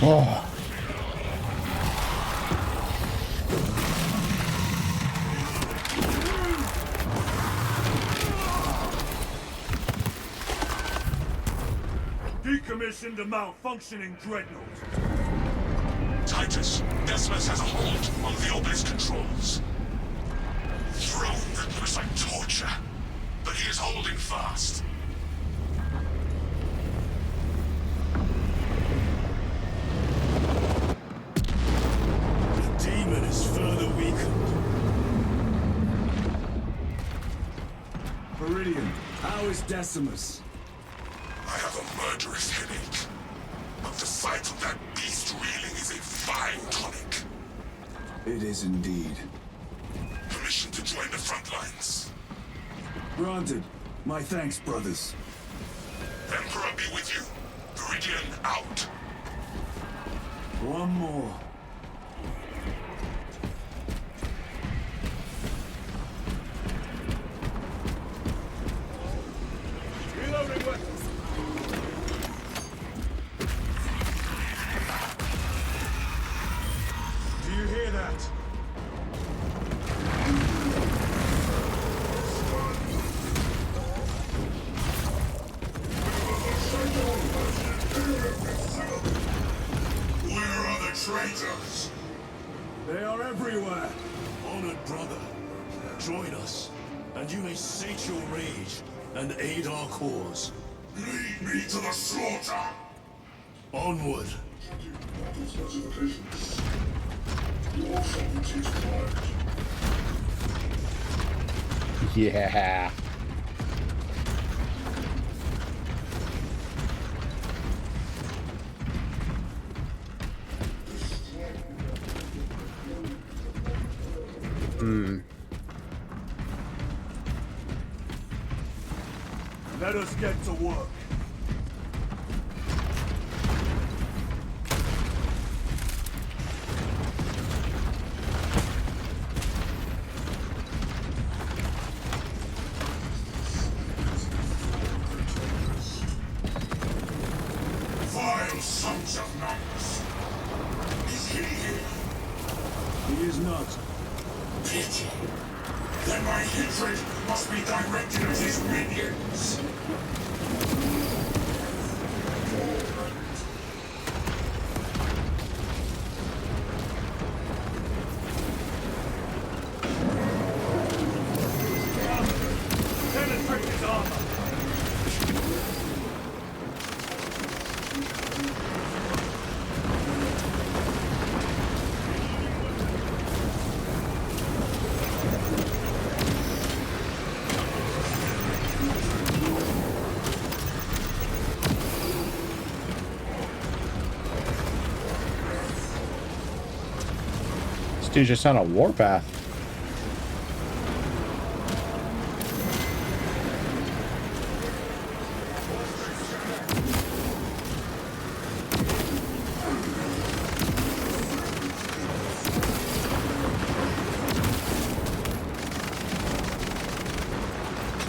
Oh. Decommissioned a malfunctioning dreadnought. Titus, Decimus has a hold on the Obelisk controls. Throne that looks like torture, but he is holding fast. The demon is further weakened. Viridian, how is Decimus? I have a murderous headache, but the sight of that beast reeling is a fine tonic. It is indeed. Permission to join the front lines. Granted. My thanks, brothers. Emperor be with you. Viridian out. One more. Reloading weapons. Do you hear that? Where are the traitors? They are everywhere. Honored brother, join us, and you may sate your rage and aid our cause. Lead me to the slaughter! Onward. Yeah. Let us get to work. Vile sons of Magnus! Is he here? He is not. Pity. Then my hatred must be directed at his minions. Penetrate his armor. This dude's just on a warpath.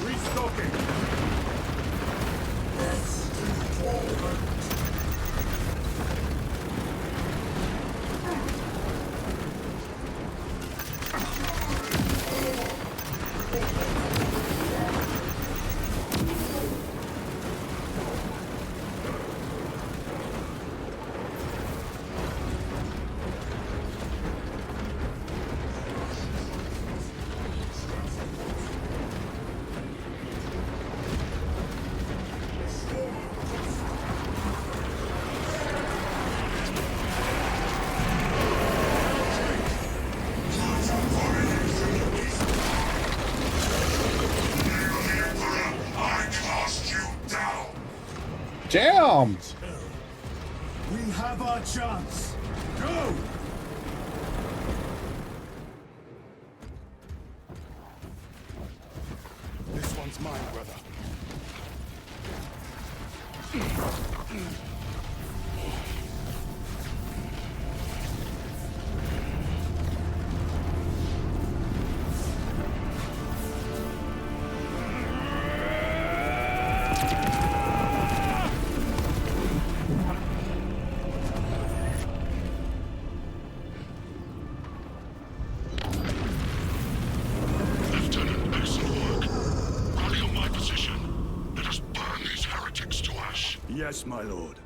Restocking. Bomb! We have our chance. Go! This one's mine, brother. Lieutenant, excellent work. Rally on my position. Let us burn these heretics to ash. Yes, my lord.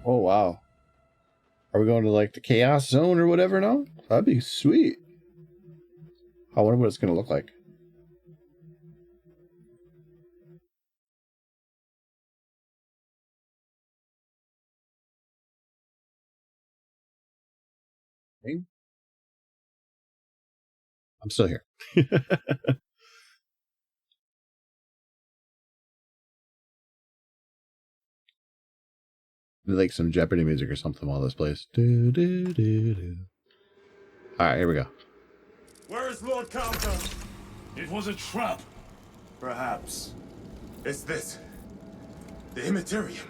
Oh, wow. Are we going to like the Chaos Zone or whatever now? That'd be sweet. I wonder what it's going to look like. Okay. I'm still here. Like some Jeopardy music or something while this plays. Do, do, do, do. All right, here we go. Where is Lord Calder? It was a trap. Perhaps. Is this the Immaterium?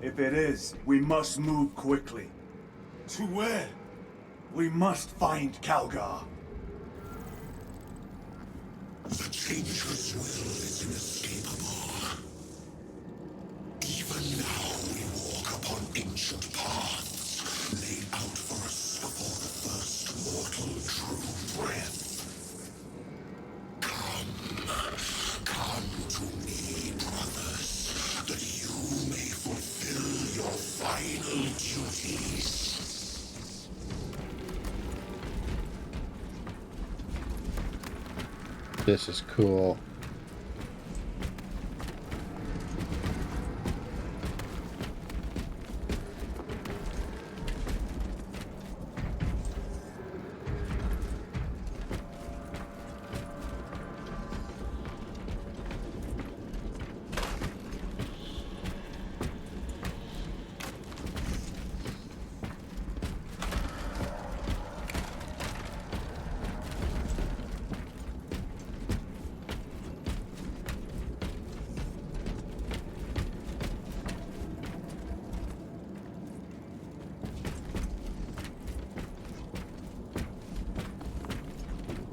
If it is, we must move quickly. To where? We must find Calgar. The Changer's will is inescapable. Even now we walk upon ancient paths, laid out for us before the first mortal true breath. Come to me, brothers, that you may fulfill your final duties. This is cool.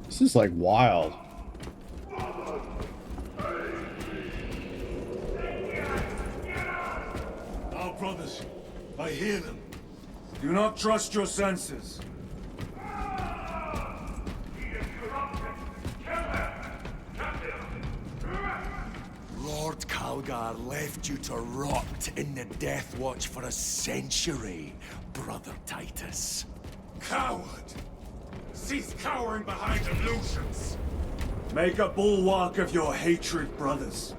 This is like wild. Our brothers. I hear them. Do not trust your senses. Lord Calgar left you to rot in the Death Watch for a century, Brother Titus. Coward! Cease cowering behind illusions! Make a bulwark of your hatred, brothers.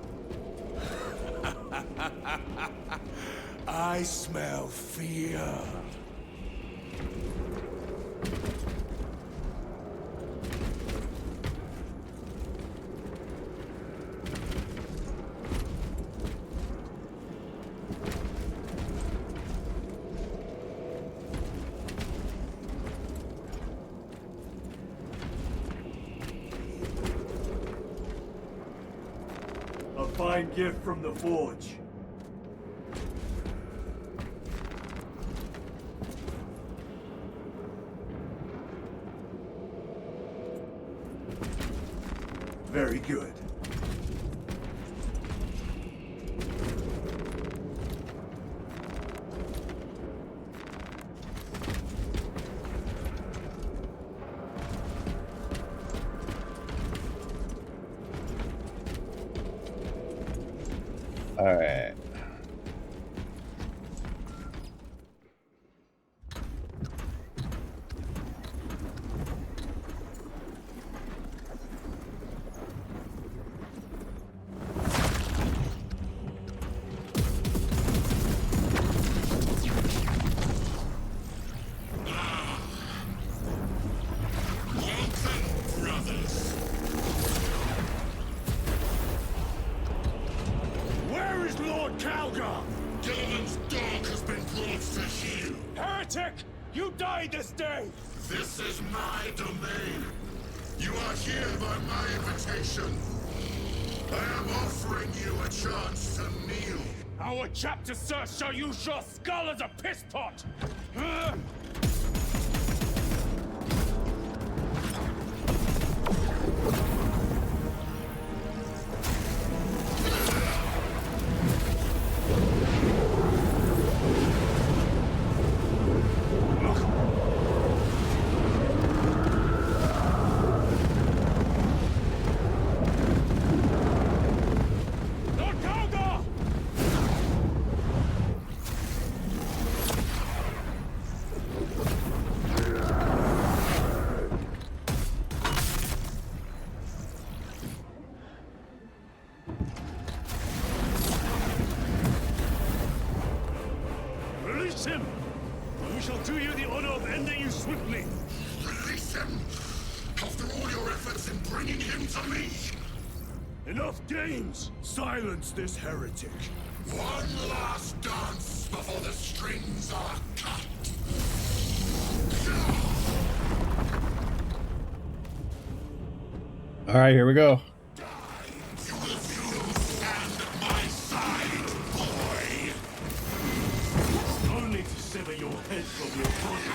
I smell fear. divine gift from the Forge. Very good. All right. Where is Lord Calgar? Gilliman's dog has been brought to heel. Heretic! You died this day! This is my domain. You are here by my invitation. I am offering you a chance to kneel. Our chapter, sir, shall use your skull as a piss pot! Lord Calgar! Release him! And we shall do you the honor of ending you swiftly. Release him! After all your efforts in bringing him to me! Enough games! Silence this heretic. One last dance before the strings are cut! All right, here we go. You will stand at my side, boy! Only to sever your head from your body.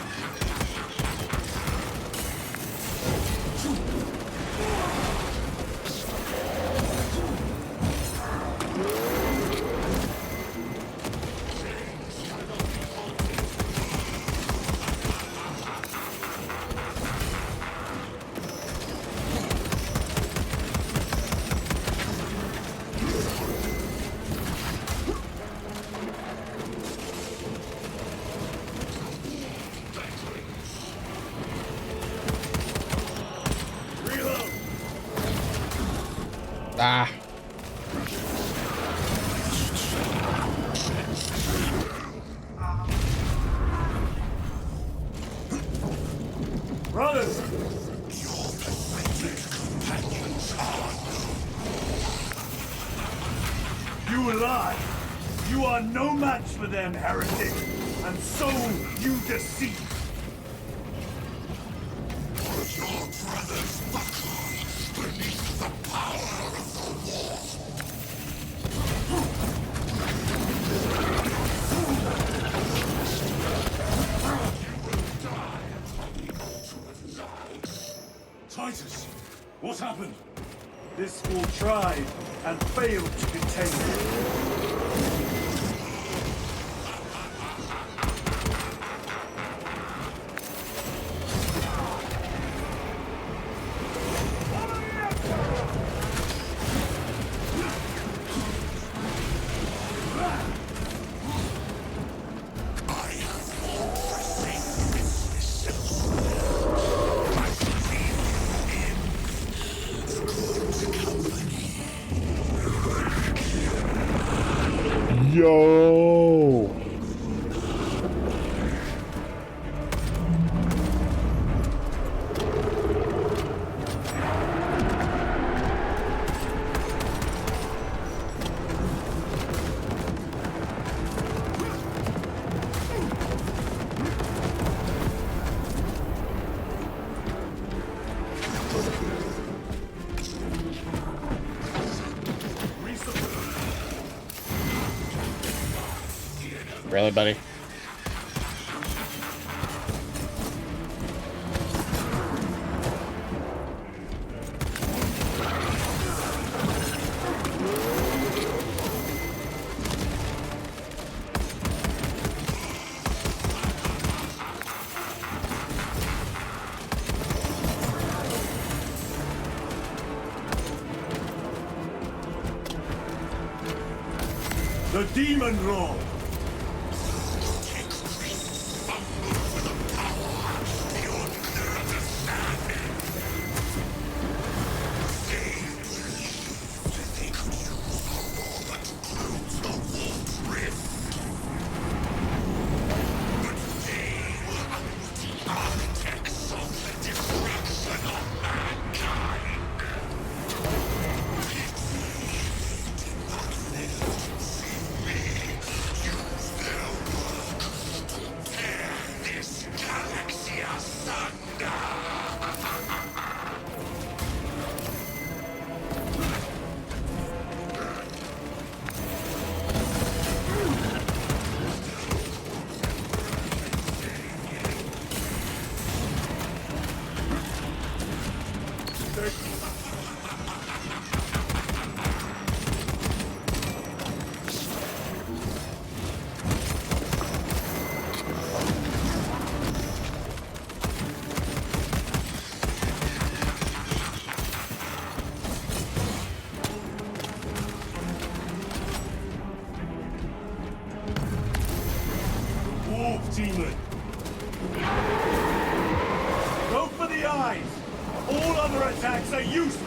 Reload! Ah. Brothers! You lie! You are no match for them, heretic! And so you deceive! Your brothers buckle beneath the power of the war. Titus, what happened? This fool tried and failed to contain it. Yo. Really, buddy? The demon roll. Wolf demon. Go for the eyes. All other attacks are useless.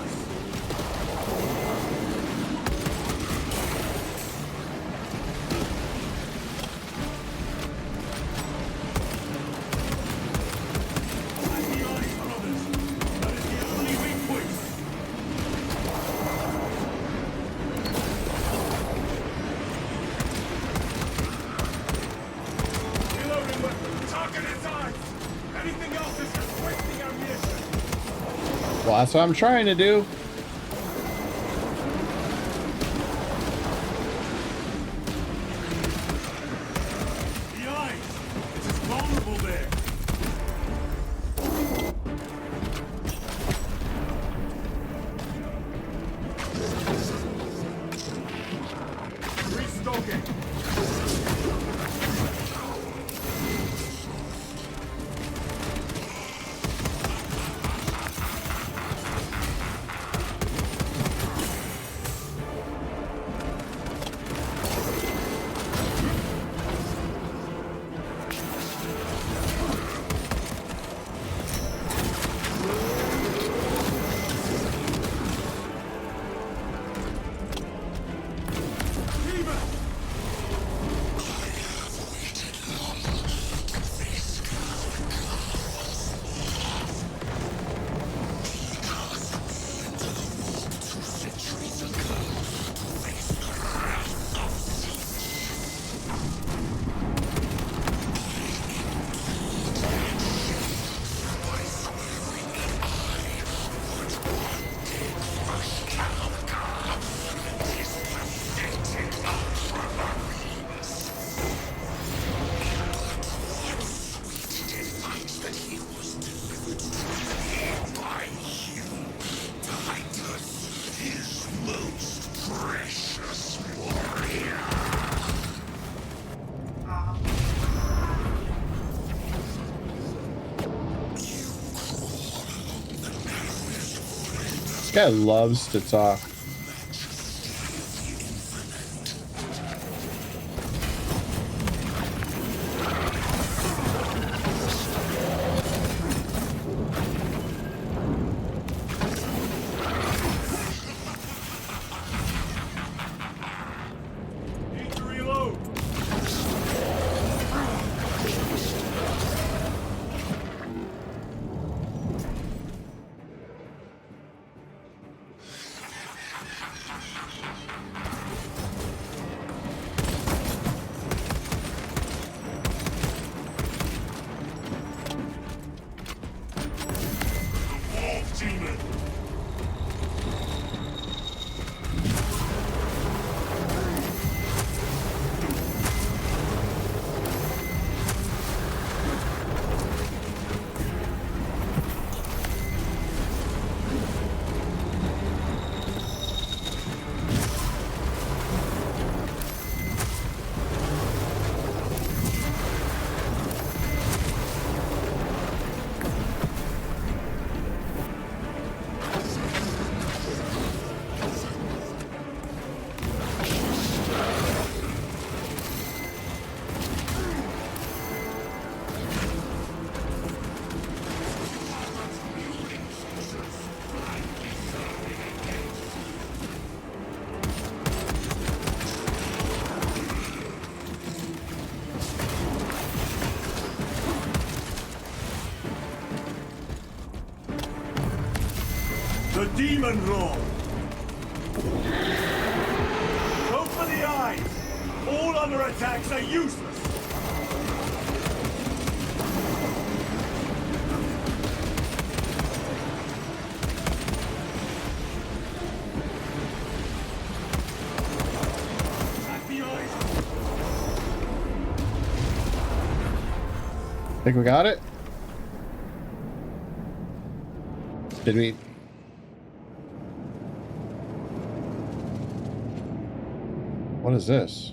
Well, that's what I'm trying to do. The eyes. It's as vulnerable there. Restocking. This guy loves to talk. Need to reload. The Demon Lord. Go for the eyes. All other attacks are useless. Think we got it? Did we? What is this?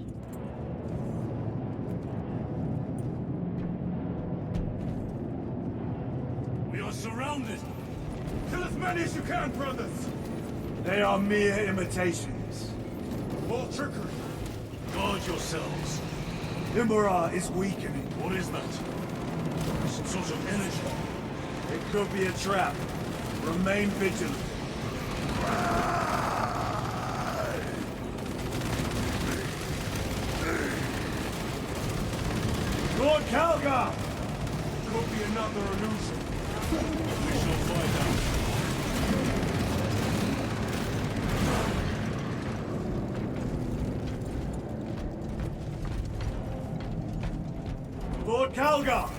We are surrounded. Kill as many as you can, brothers! They are mere imitations. More trickery. Guard yourselves. Imara is weakening. What is that? Some sort of energy. It could be a trap. Remain vigilant. Lord Calgar! Could be another illusion. We shall find out. Lord Calgar!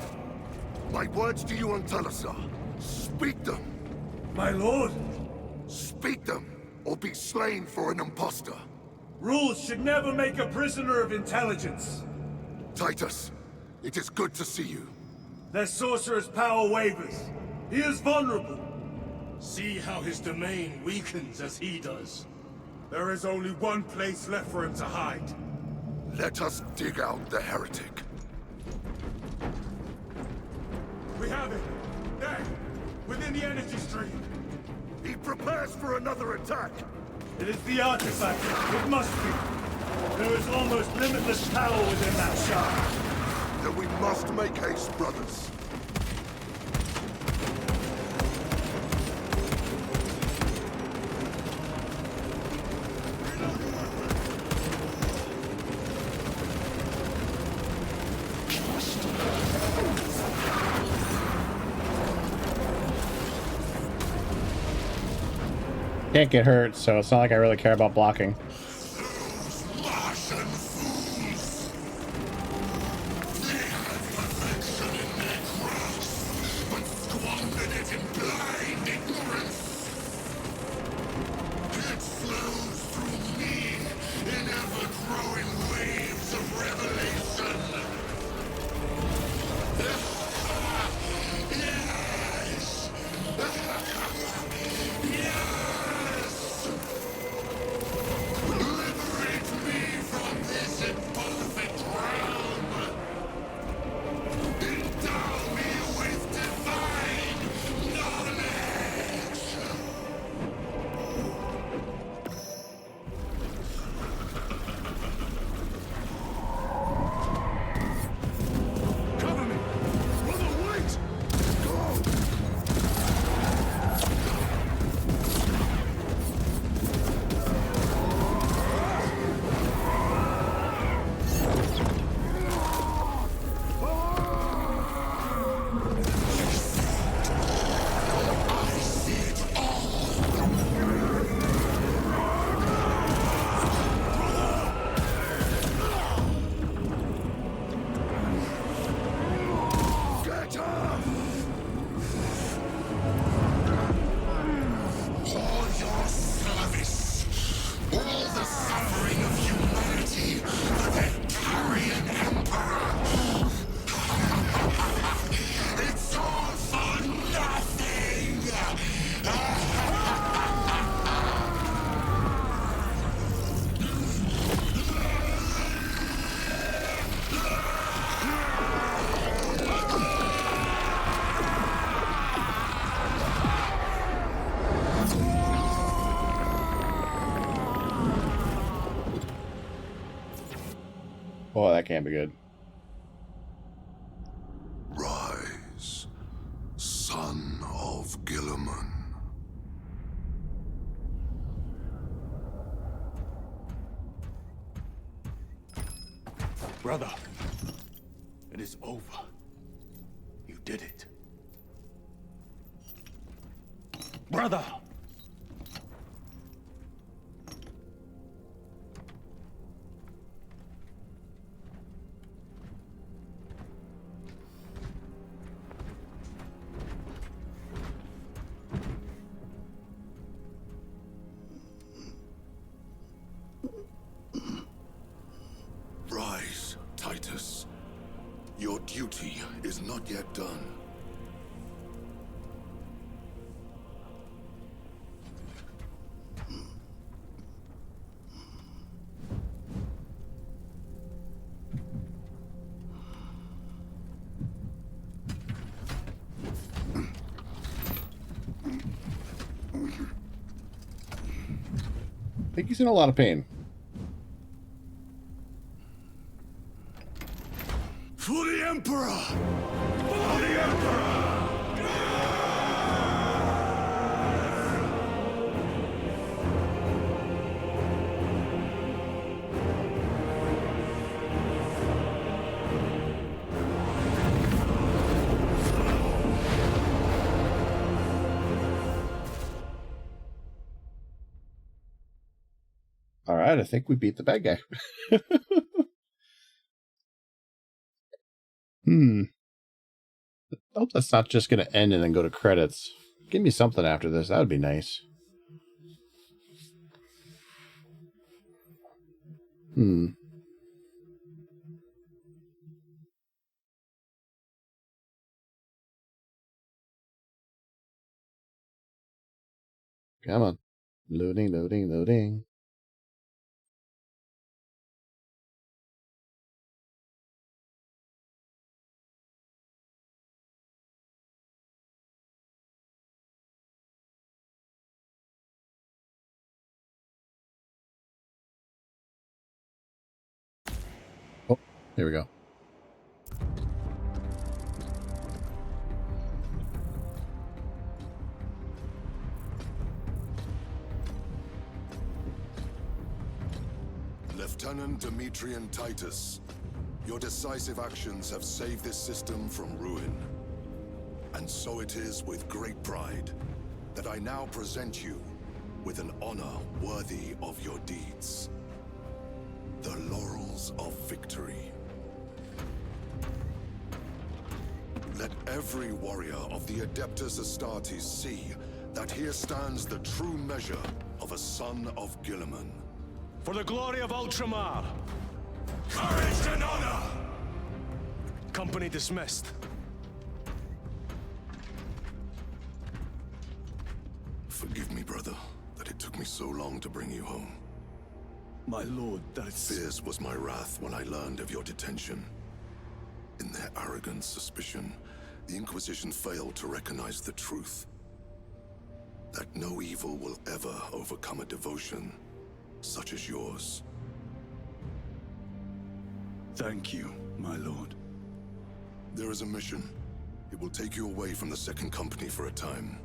My words to you on Talassa. Speak them. My lord! Speak them, or be slain for an impostor. Rules should never make a prisoner of intelligence. Titus, it is good to see you. Their sorcerer's power wavers. He is vulnerable. See how his domain weakens as he does. There is only one place left for him to hide. Let us dig out the heretic. We have it. There. Within the energy stream. He prepares for another attack. It is the artifact. It must be. There is almost limitless power within that shard. Then we must make haste, brothers. Can't get hurt, so it's not like I really care about blocking. Martian fools! They had perfection in their grasp, but squandered it in blind ignorance. It flows through me in ever-growing waves of revelation. Yes! Liberate me from this imperfect realm! Endow me with divine knowledge! Cover me! Brother, wait! Go! Get up! All your service, all the suffering of humanity for their carrion emperor. It's all for nothing! Boy, that can't be good. Rise, son of Gilliman. Brother, it is over. You did it. Brother, not yet done. I think he's in a lot of pain. For the Emperor! For the Emperor! All right, I think we beat the bad guy. I hope that's not just going to end and then go to credits. Give me something after this. That would be nice. Come on. Loading, loading, loading. Oh, here we go. Lieutenant Demetrian Titus, your decisive actions have saved this system from ruin. And so it is with great pride that I now present you with an honor worthy of your deeds. The Laurels of Victory. Let every warrior of the Adeptus Astartes see that here stands the true measure of a son of Guilliman. For the glory of Ultramar! Courage and honor! Company dismissed. Forgive me, brother, that it took me so long to bring you home. My lord, that's... Fierce was my wrath when I learned of your detention. In their arrogant suspicion, the Inquisition failed to recognize the truth. That no evil will ever overcome a devotion such as yours. Thank you, my lord. There is a mission. It will take you away from the Second Company for a time.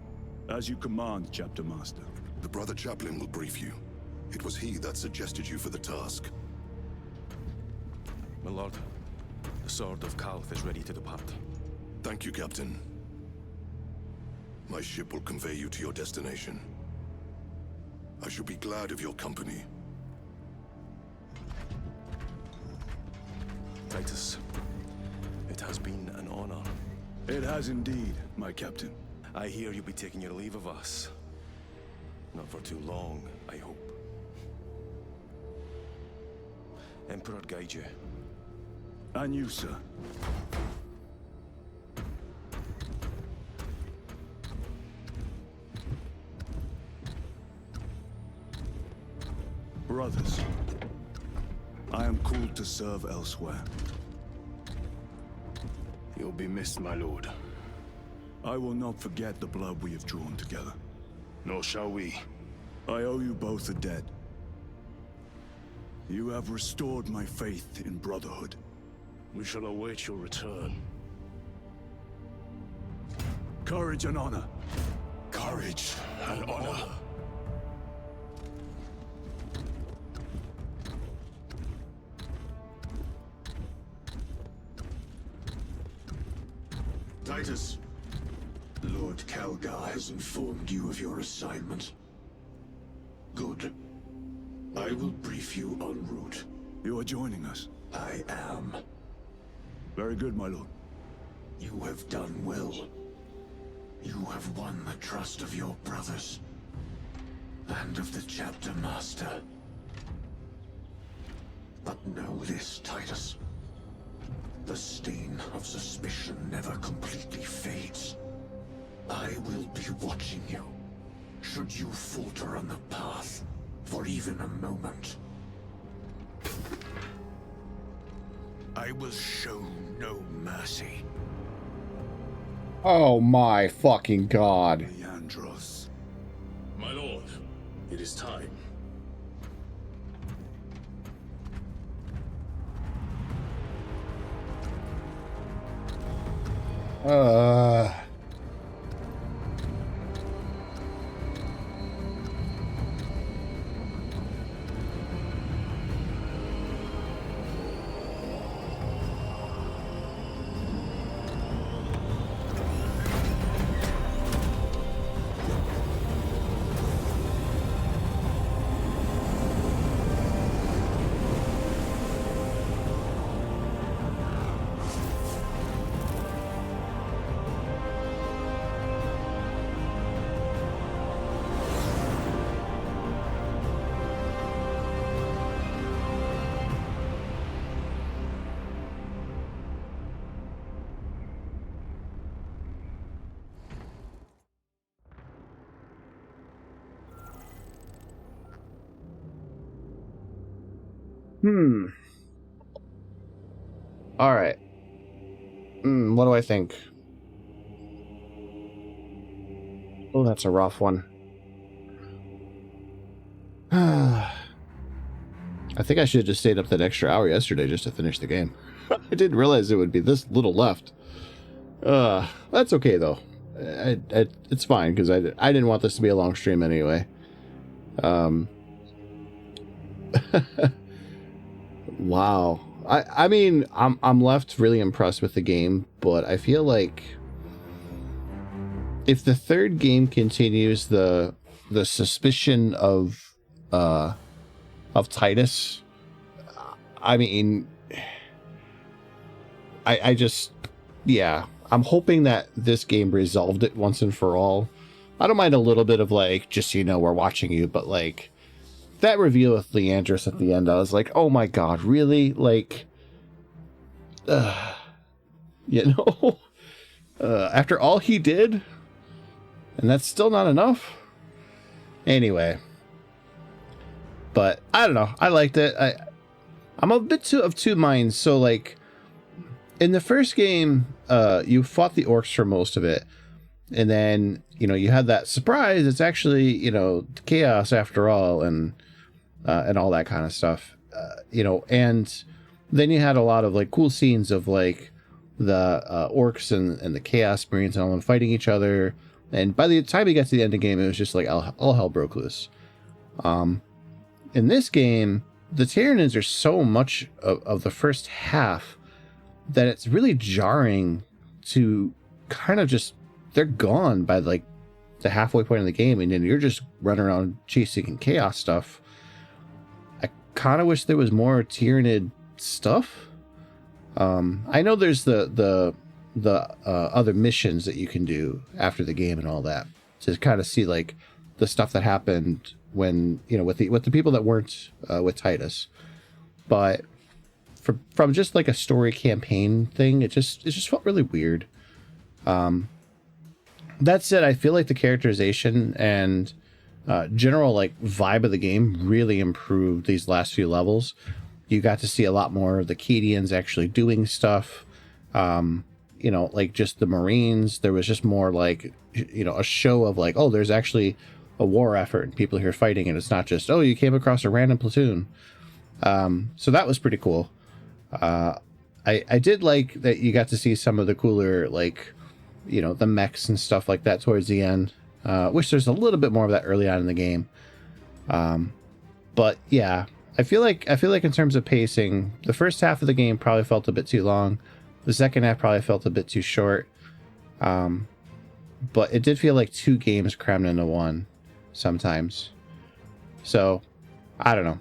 As you command, Chapter Master. The Brother Chaplain will brief you. It was he that suggested you for the task. My lord, the Sword of Kalth is ready to depart. Thank you, Captain. My ship will convey you to your destination. I shall be glad of your company. Titus, it has been an honor. It has indeed, my captain. I hear you'll be taking your leave of us. Not for too long, I hope. Emperor guide you. And you, sir. Brothers, I am called to serve elsewhere. You'll be missed, my lord. I will not forget the blood we have drawn together. Nor shall we. I owe you both a debt. You have restored my faith in brotherhood. We shall await your return. Courage and honor. Courage and honor. Titus, Lord Calgar has informed you of your assignment. Good. I will brief you en route. You are joining us. I am. Very good, my lord. You have done well. You have won the trust of your brothers. And of the Chapter Master. But know this, Titus. The stain of suspicion never completely fades. I will be watching you, should you falter on the path for even a moment. I will show no mercy. Oh my fucking god. Leandros. My lord, it is time. All right. What do I think? Oh, that's a rough one. I think I should have just stayed up that extra hour yesterday just to finish the game. I didn't realize it would be this little left. That's okay though. It's fine because I didn't want this to be a long stream anyway. Wow. I mean, I'm left really impressed with the game, but I feel like if the third game continues the suspicion of Titus, I mean, I just, yeah, I'm hoping that this game resolved it once and for all. I don't mind a little bit of like, just so you know, we're watching you, but like that reveal with Leandros at the end, I was like, oh my god, really? Like, you know, after all he did, and that's still not enough. Anyway, but I don't know. I liked it. I'm a bit of two minds. So like in the first game, you fought the orcs for most of it. And then, you know, you had that surprise. It's actually, you know, chaos after all, and all that kind of stuff, you know, and then you had a lot of like cool scenes of like the orcs and the chaos marines and all them fighting each other. And by the time you got to the end of the game, it was just like all hell broke loose. In this game, the Tyranids are so much of the first half that it's really jarring to kind of just, they're gone by like the halfway point of the game, and then you're just running around chasing chaos stuff. I kind of wish there was more Tyranid stuff. I know there's the other missions that you can do after the game and all that to kind of see like the stuff that happened when, you know, with the people that weren't with Titus. But from just like a story campaign thing, it just felt really weird. That said, I feel like the characterization and general like vibe of the game really improved these last few levels. You got to see a lot more of the Kedians actually doing stuff. You know, like just the Marines. There was just more like, you know, a show of like, oh, there's actually a war effort and people here fighting, and it's not just, oh, you came across a random platoon. So that was pretty cool. I did like that you got to see some of the cooler, like, you know, the mechs and stuff like that towards the end. Wish there's a little bit more of that early on in the game. But yeah, I feel like in terms of pacing, the first half of the game probably felt a bit too long. The second half probably felt a bit too short. But it did feel like two games crammed into one sometimes. So, I don't know.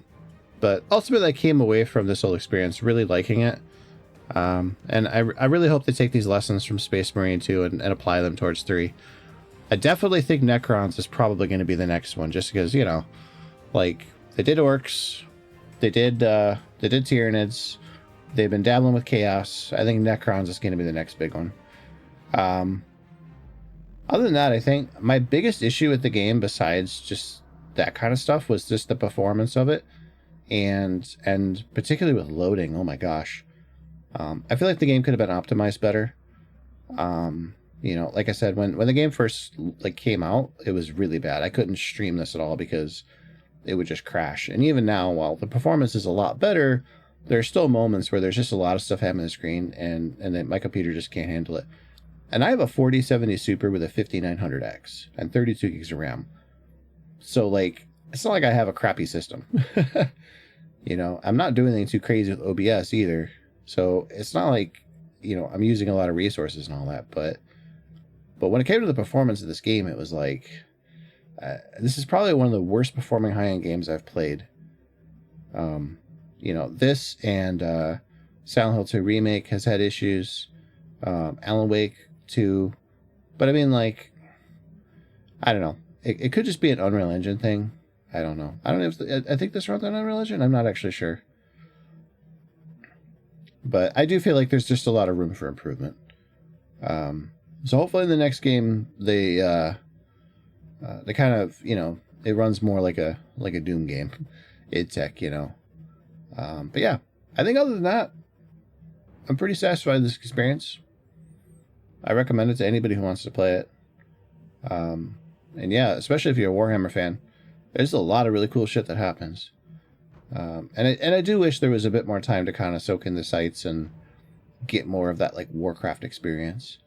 But ultimately, I came away from this whole experience really liking it. And I really hope they take these lessons from Space Marine 2 and apply them towards 3. I definitely think Necrons is probably going to be the next one, just because, you know, like, they did Orcs, they did Tyranids, They've been dabbling with Chaos. I think Necrons is going to be the next big one. Other than that, I think my biggest issue with the game, besides just that kind of stuff, was just the performance of it, and particularly with loading. Oh my gosh, I feel like the game could have been optimized better. You know, like I said, when the game first came out, it was really bad. I couldn't stream this at all because it would just crash. And even now, while the performance is a lot better, there are still moments where there's just a lot of stuff happening on the screen, and then my computer just can't handle it. And I have a 4070 Super with a 5900X and 32 gigs of RAM. So, like, it's not like I have a crappy system. You know, I'm not doing anything too crazy with OBS either. So, it's not like, you know, I'm using a lot of resources and all that. But when it came to the performance of this game, it was like, this is probably one of the worst performing high-end games I've played. You know, this and Silent Hill 2 Remake has had issues. Alan Wake 2. But I mean, like, I don't know. It could just be an Unreal Engine thing. I don't know. I don't know if I think this runs on Unreal Engine. I'm not actually sure. But I do feel like there's just a lot of room for improvement. So hopefully in the next game they kind of, you know, it runs more like a Doom game. id Tech, you know. But yeah, I think other than that, I'm pretty satisfied with this experience. I recommend it to anybody who wants to play it. And yeah, especially if you're a Warhammer fan, there's a lot of really cool shit that happens. And I do wish there was a bit more time to kind of soak in the sights and get more of that like Warcraft experience.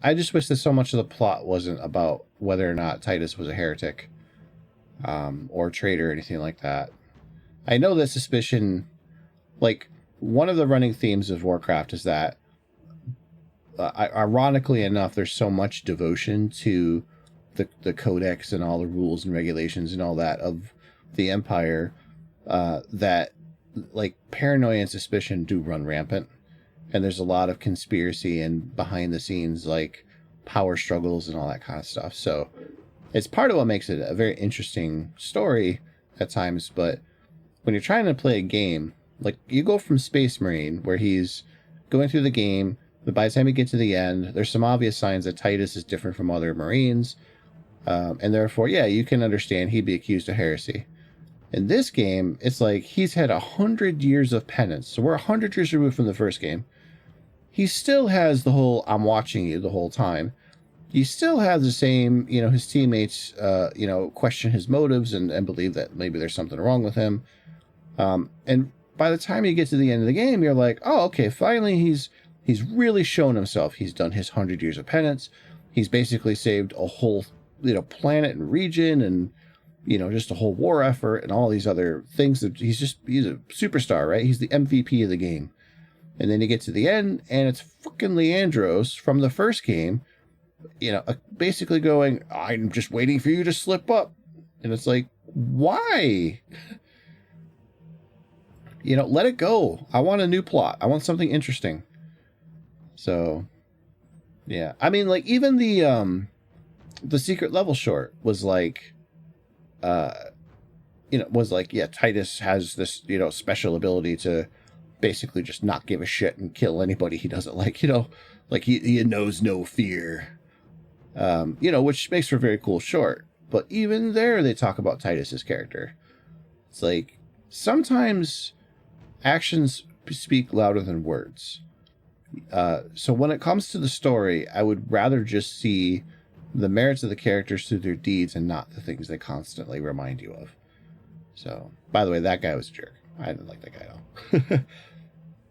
I just wish that so much of the plot wasn't about whether or not Titus was a heretic, or traitor or anything like that. I know that suspicion, like, one of the running themes of Warcraft is that, ironically enough, there's so much devotion to the codex and all the rules and regulations and all that of the Empire, that, like, paranoia and suspicion do run rampant. And there's a lot of conspiracy and behind the scenes, like, power struggles and all that kind of stuff. So it's part of what makes it a very interesting story at times. But when you're trying to play a game, like, you go from Space Marine, where he's going through the game, but by the time you get to the end, there's some obvious signs that Titus is different from other Marines. And therefore, yeah, you can understand he'd be accused of heresy. In this game, it's like he's had 100 years of penance. So we're 100 years removed from the first game. He still has the whole, I'm watching you the whole time. He still has the same, you know, his teammates, you know, question his motives and believe that maybe there's something wrong with him. And by the time you get to the end of the game, you're like, oh, okay, finally he's really shown himself. He's done his 100 years of penance. He's basically saved a whole, you know, planet and region and, you know, just a whole war effort and all these other things. That he's a superstar, right? He's the MVP of the game. And then you get to the end, and it's fucking Leandros from the first game, you know, basically going, I'm just waiting for you to slip up. And it's like, why? You know, let it go. I want a new plot. I want something interesting. So, yeah. I mean, like, even the secret level short was like, you know, was like, yeah, Titus has this, you know, special ability to basically just not give a shit and kill anybody he doesn't like, you know, like he knows no fear, you know, which makes for a very cool short. But even there, they talk about Titus's character. It's like, sometimes actions speak louder than words. So when it comes to the story, I would rather just see the merits of the characters through their deeds and not the things they constantly remind you of. So, by the way, that guy was a jerk. I didn't like that guy at all.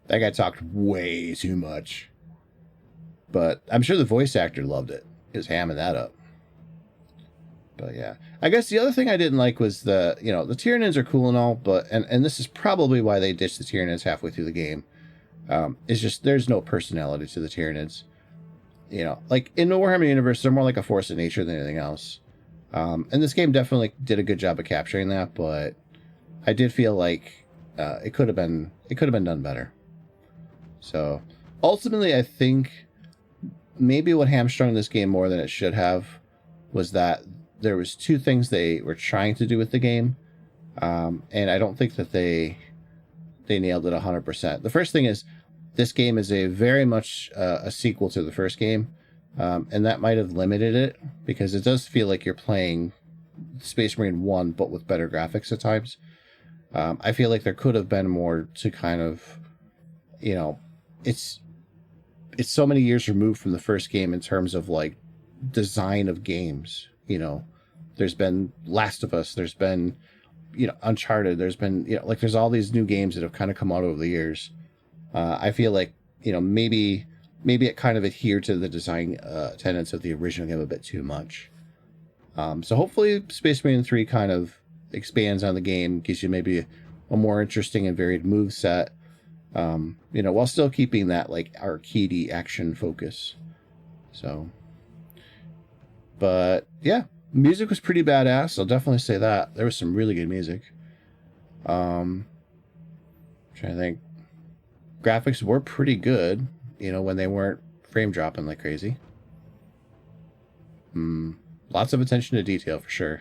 That guy talked way too much. But I'm sure the voice actor loved it. He was hamming that up. But yeah. I guess the other thing I didn't like was the, you know, the Tyranids are cool and all, but, and this is probably why they ditched the Tyranids halfway through the game. It's just, there's no personality to the Tyranids. You know, like in the Warhammer universe, they're more like a force of nature than anything else. And this game definitely did a good job of capturing that, but I did feel like it could have been done better. So ultimately, I think maybe what hamstrung this game more than it should have was that there was two things they were trying to do with the game, and I don't think that they they nailed it 100%. The first thing is, this game is a very much a sequel to the first game, and that might have limited it because it does feel like you're playing Space Marine 1, but with better graphics at times. I feel like there could have been more to kind of, you know, it's so many years removed from the first game in terms of like design of games. You know, there's been Last of Us, there's been, you know, Uncharted, there's been, you know, like there's all these new games that have kind of come out over the years. I feel like, you know, maybe it kind of adhered to the design tenets of the original game a bit too much. So hopefully Space Marine 3 kind of expands on the game, gives you maybe a more interesting and varied move set, you know, while still keeping that like arcadey action focus. So, but yeah, music was pretty badass. I'll definitely say that. There was some really good music. Trying to think. Graphics were pretty good, you know, when they weren't frame dropping like crazy. Lots of attention to detail for sure.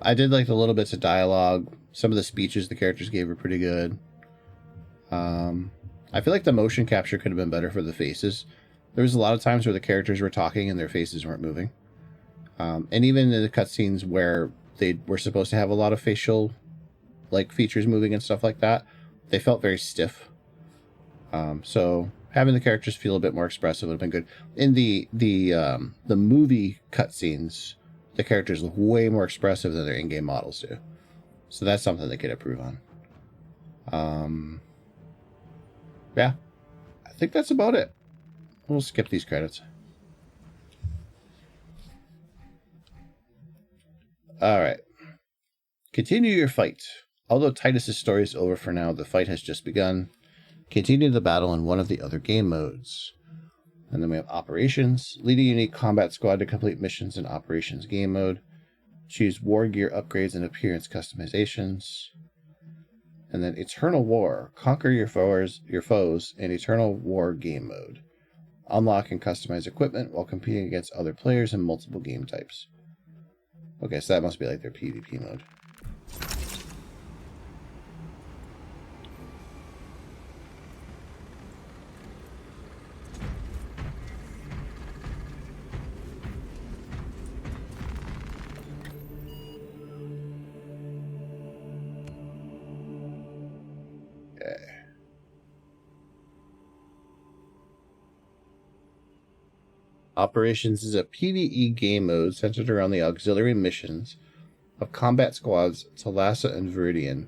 I did like the little bits of dialogue. Some of the speeches the characters gave were pretty good. I feel like the motion capture could have been better for the faces. There was a lot of times where the characters were talking and their faces weren't moving. And even in the cutscenes where they were supposed to have a lot of facial like features moving and stuff like that, they felt very stiff. So having the characters feel a bit more expressive would have been good. In the movie cutscenes, the characters look way more expressive than their in-game models do. So that's something they could improve on. Yeah, I think that's about it. We'll skip these credits. All right. Continue your fight. Although Titus's story is over for now, the fight has just begun. Continue the battle in one of the other game modes. And then we have Operations. Lead a unique combat squad to complete missions in Operations game mode. Choose war gear upgrades and appearance customizations. And then Eternal War. Conquer your foes in Eternal War game mode. Unlock and customize equipment while competing against other players in multiple game types. Okay, so that must be like their PvP mode. Operations is a PvE game mode centered around the auxiliary missions of combat squads Talassa and Viridian.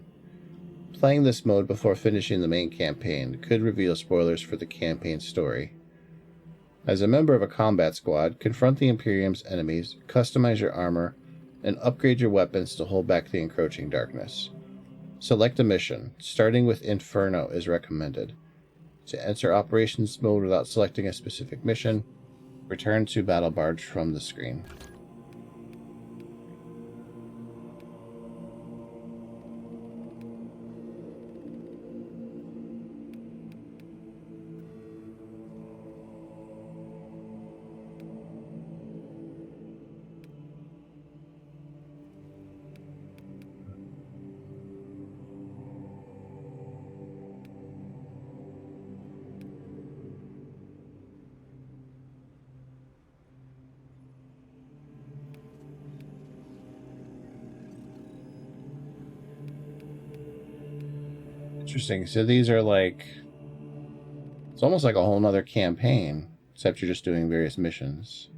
Playing this mode before finishing the main campaign could reveal spoilers for the campaign story. As a member of a combat squad, confront the Imperium's enemies, customize your armor, and upgrade your weapons to hold back the encroaching darkness. Select a mission. Starting with Inferno is recommended. To enter Operations mode without selecting a specific mission, return to Battle Barge from the screen. Interesting. So these are like, it's almost like a whole nother campaign, except you're just doing various missions.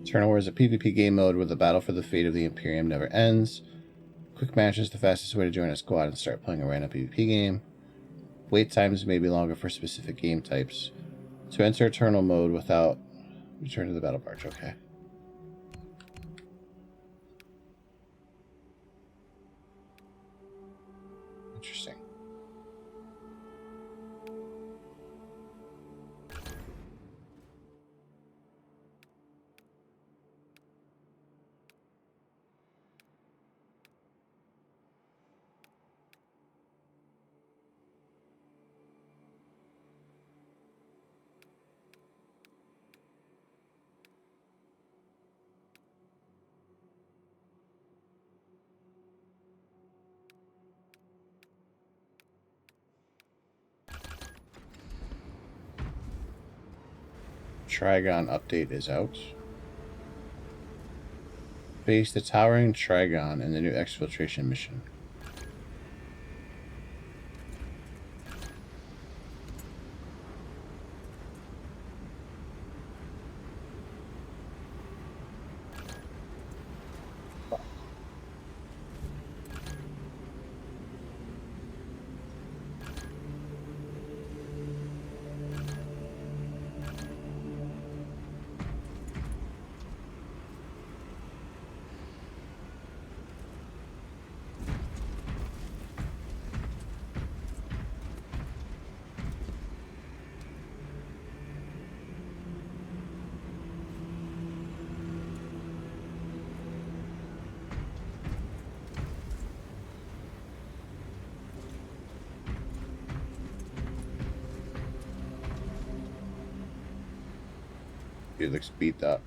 Eternal War is a PvP game mode where the battle for the fate of the Imperium never ends. Quick match is the fastest way to join a squad and start playing a random PvP game. Wait times may be longer for specific game types. To enter Eternal mode without return to the Battle Barge. Okay. Interesting. Trigon update is out. Face the towering Trigon in the new exfiltration mission. It looks beat up.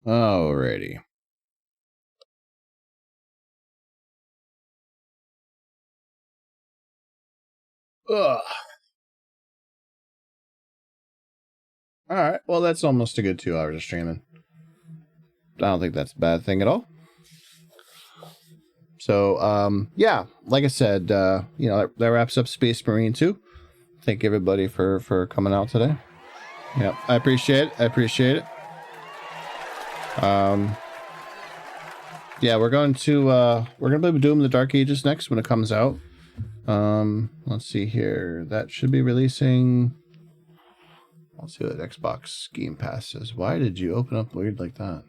Alrighty. Ugh. Alright, well that's almost a good 2 hours of streaming. I don't think that's a bad thing at all. So, yeah, like I said, you know, that wraps up Space Marine 2. Thank everybody for coming out today. Yeah, I appreciate it. I appreciate it. Yeah, we're gonna play Doom the Dark Ages next when it comes out. Let's see here. That should be releasing. Let's see what Xbox Game Pass says. Why did you open up weird like that?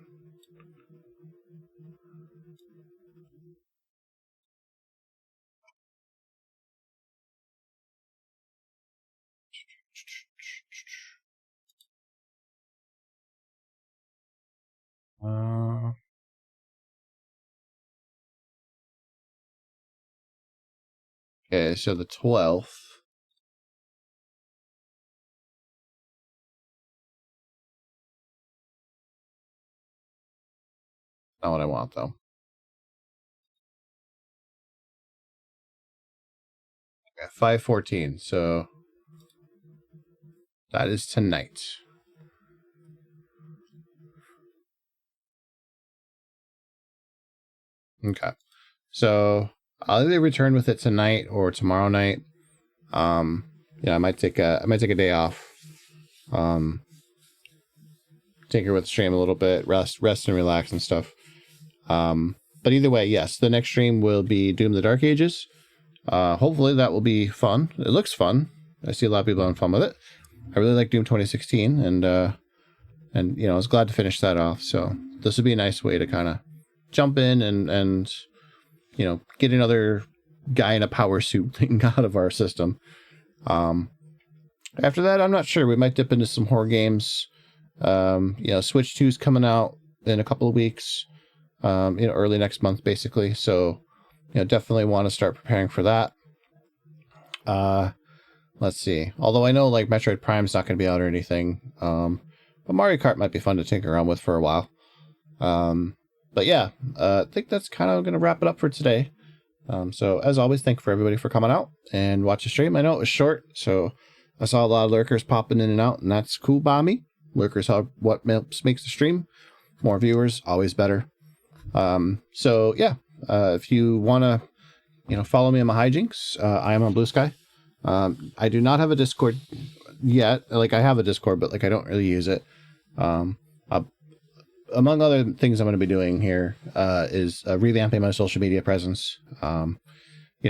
Okay, so the 12th. Not what I want, though. Okay, 5/14, so that is tonight. Okay, so I'll either return with it tonight or tomorrow night. Yeah, I might take a day off. Tinker with the stream a little bit, rest and relax and stuff. But either way, yes, the next stream will be Doom the Dark Ages. Hopefully that will be fun. It looks fun. I see a lot of people having fun with it. I really like Doom 2016, and you know, I was glad to finish that off. So this would be a nice way to kind of jump in and you know, get another guy in a power suit thing out of our system. After that, I'm not sure. We might dip into some horror games. You know, Switch 2's coming out in a couple of weeks. You know, early next month, basically. So, you know, definitely want to start preparing for that. Let's see. Although I know, like, Metroid Prime's not going to be out or anything. But Mario Kart might be fun to tinker around with for a while. But yeah, I think that's kind of going to wrap it up for today. So as always, thank you for everybody for coming out and watch the stream. I know it was short, so I saw a lot of lurkers popping in and out, and that's cool by me. Lurkers are what makes the stream. More viewers, always better. So yeah, if you want to, you know, follow me on my hijinks, I am on Blue Sky. I do not have a Discord yet. Like, I have a Discord, but like I don't really use it. Among other things I'm going to be doing here is revamping my social media presence. You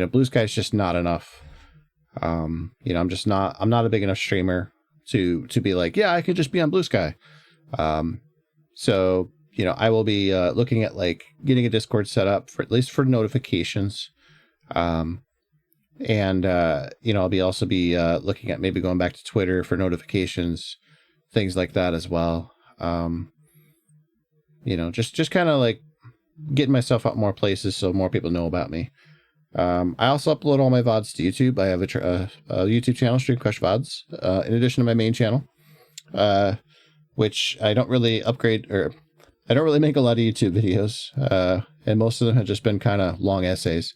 know, Blue Sky is just not enough. You know, I'm not a big enough streamer to be like, yeah, I could just be on Blue Sky. So, you know, I will be looking at like getting a Discord set up for at least for notifications. And, I'll also be looking at maybe going back to Twitter for notifications, things like that as well. Just kind of like getting myself out more places so more people know about me. I also upload all my VODs to YouTube. I have a YouTube channel, Stream Crush VODs, in addition to my main channel, which I don't really upgrade, or I don't really make a lot of YouTube videos, and most of them have just been kind of long essays.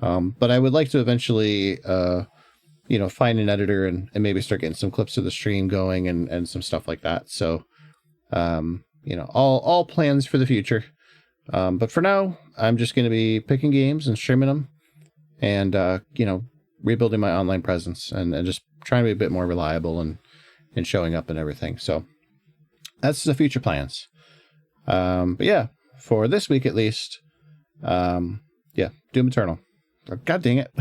But I would like to eventually, find an editor and maybe start getting some clips of the stream going and some stuff like that. So, all plans for the future. But for now, I'm just going to be picking games and streaming them and, rebuilding my online presence and just trying to be a bit more reliable and showing up and everything. So that's the future plans. But yeah, for this week at least, Doom Eternal. God dang it.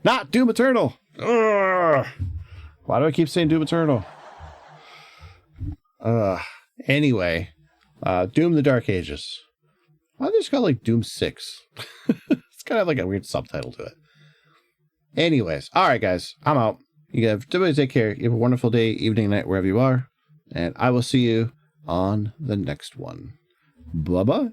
Not Doom Eternal. Ugh. Why do I keep saying Doom Eternal? Anyway, Doom the Dark Ages. Why do they just call it like Doom 6? It's kind of like a weird subtitle to it. Anyways, all right, guys, I'm out. You guys, everybody take care. You have a wonderful day, evening, night, wherever you are. And I will see you on the next one. Bye-bye.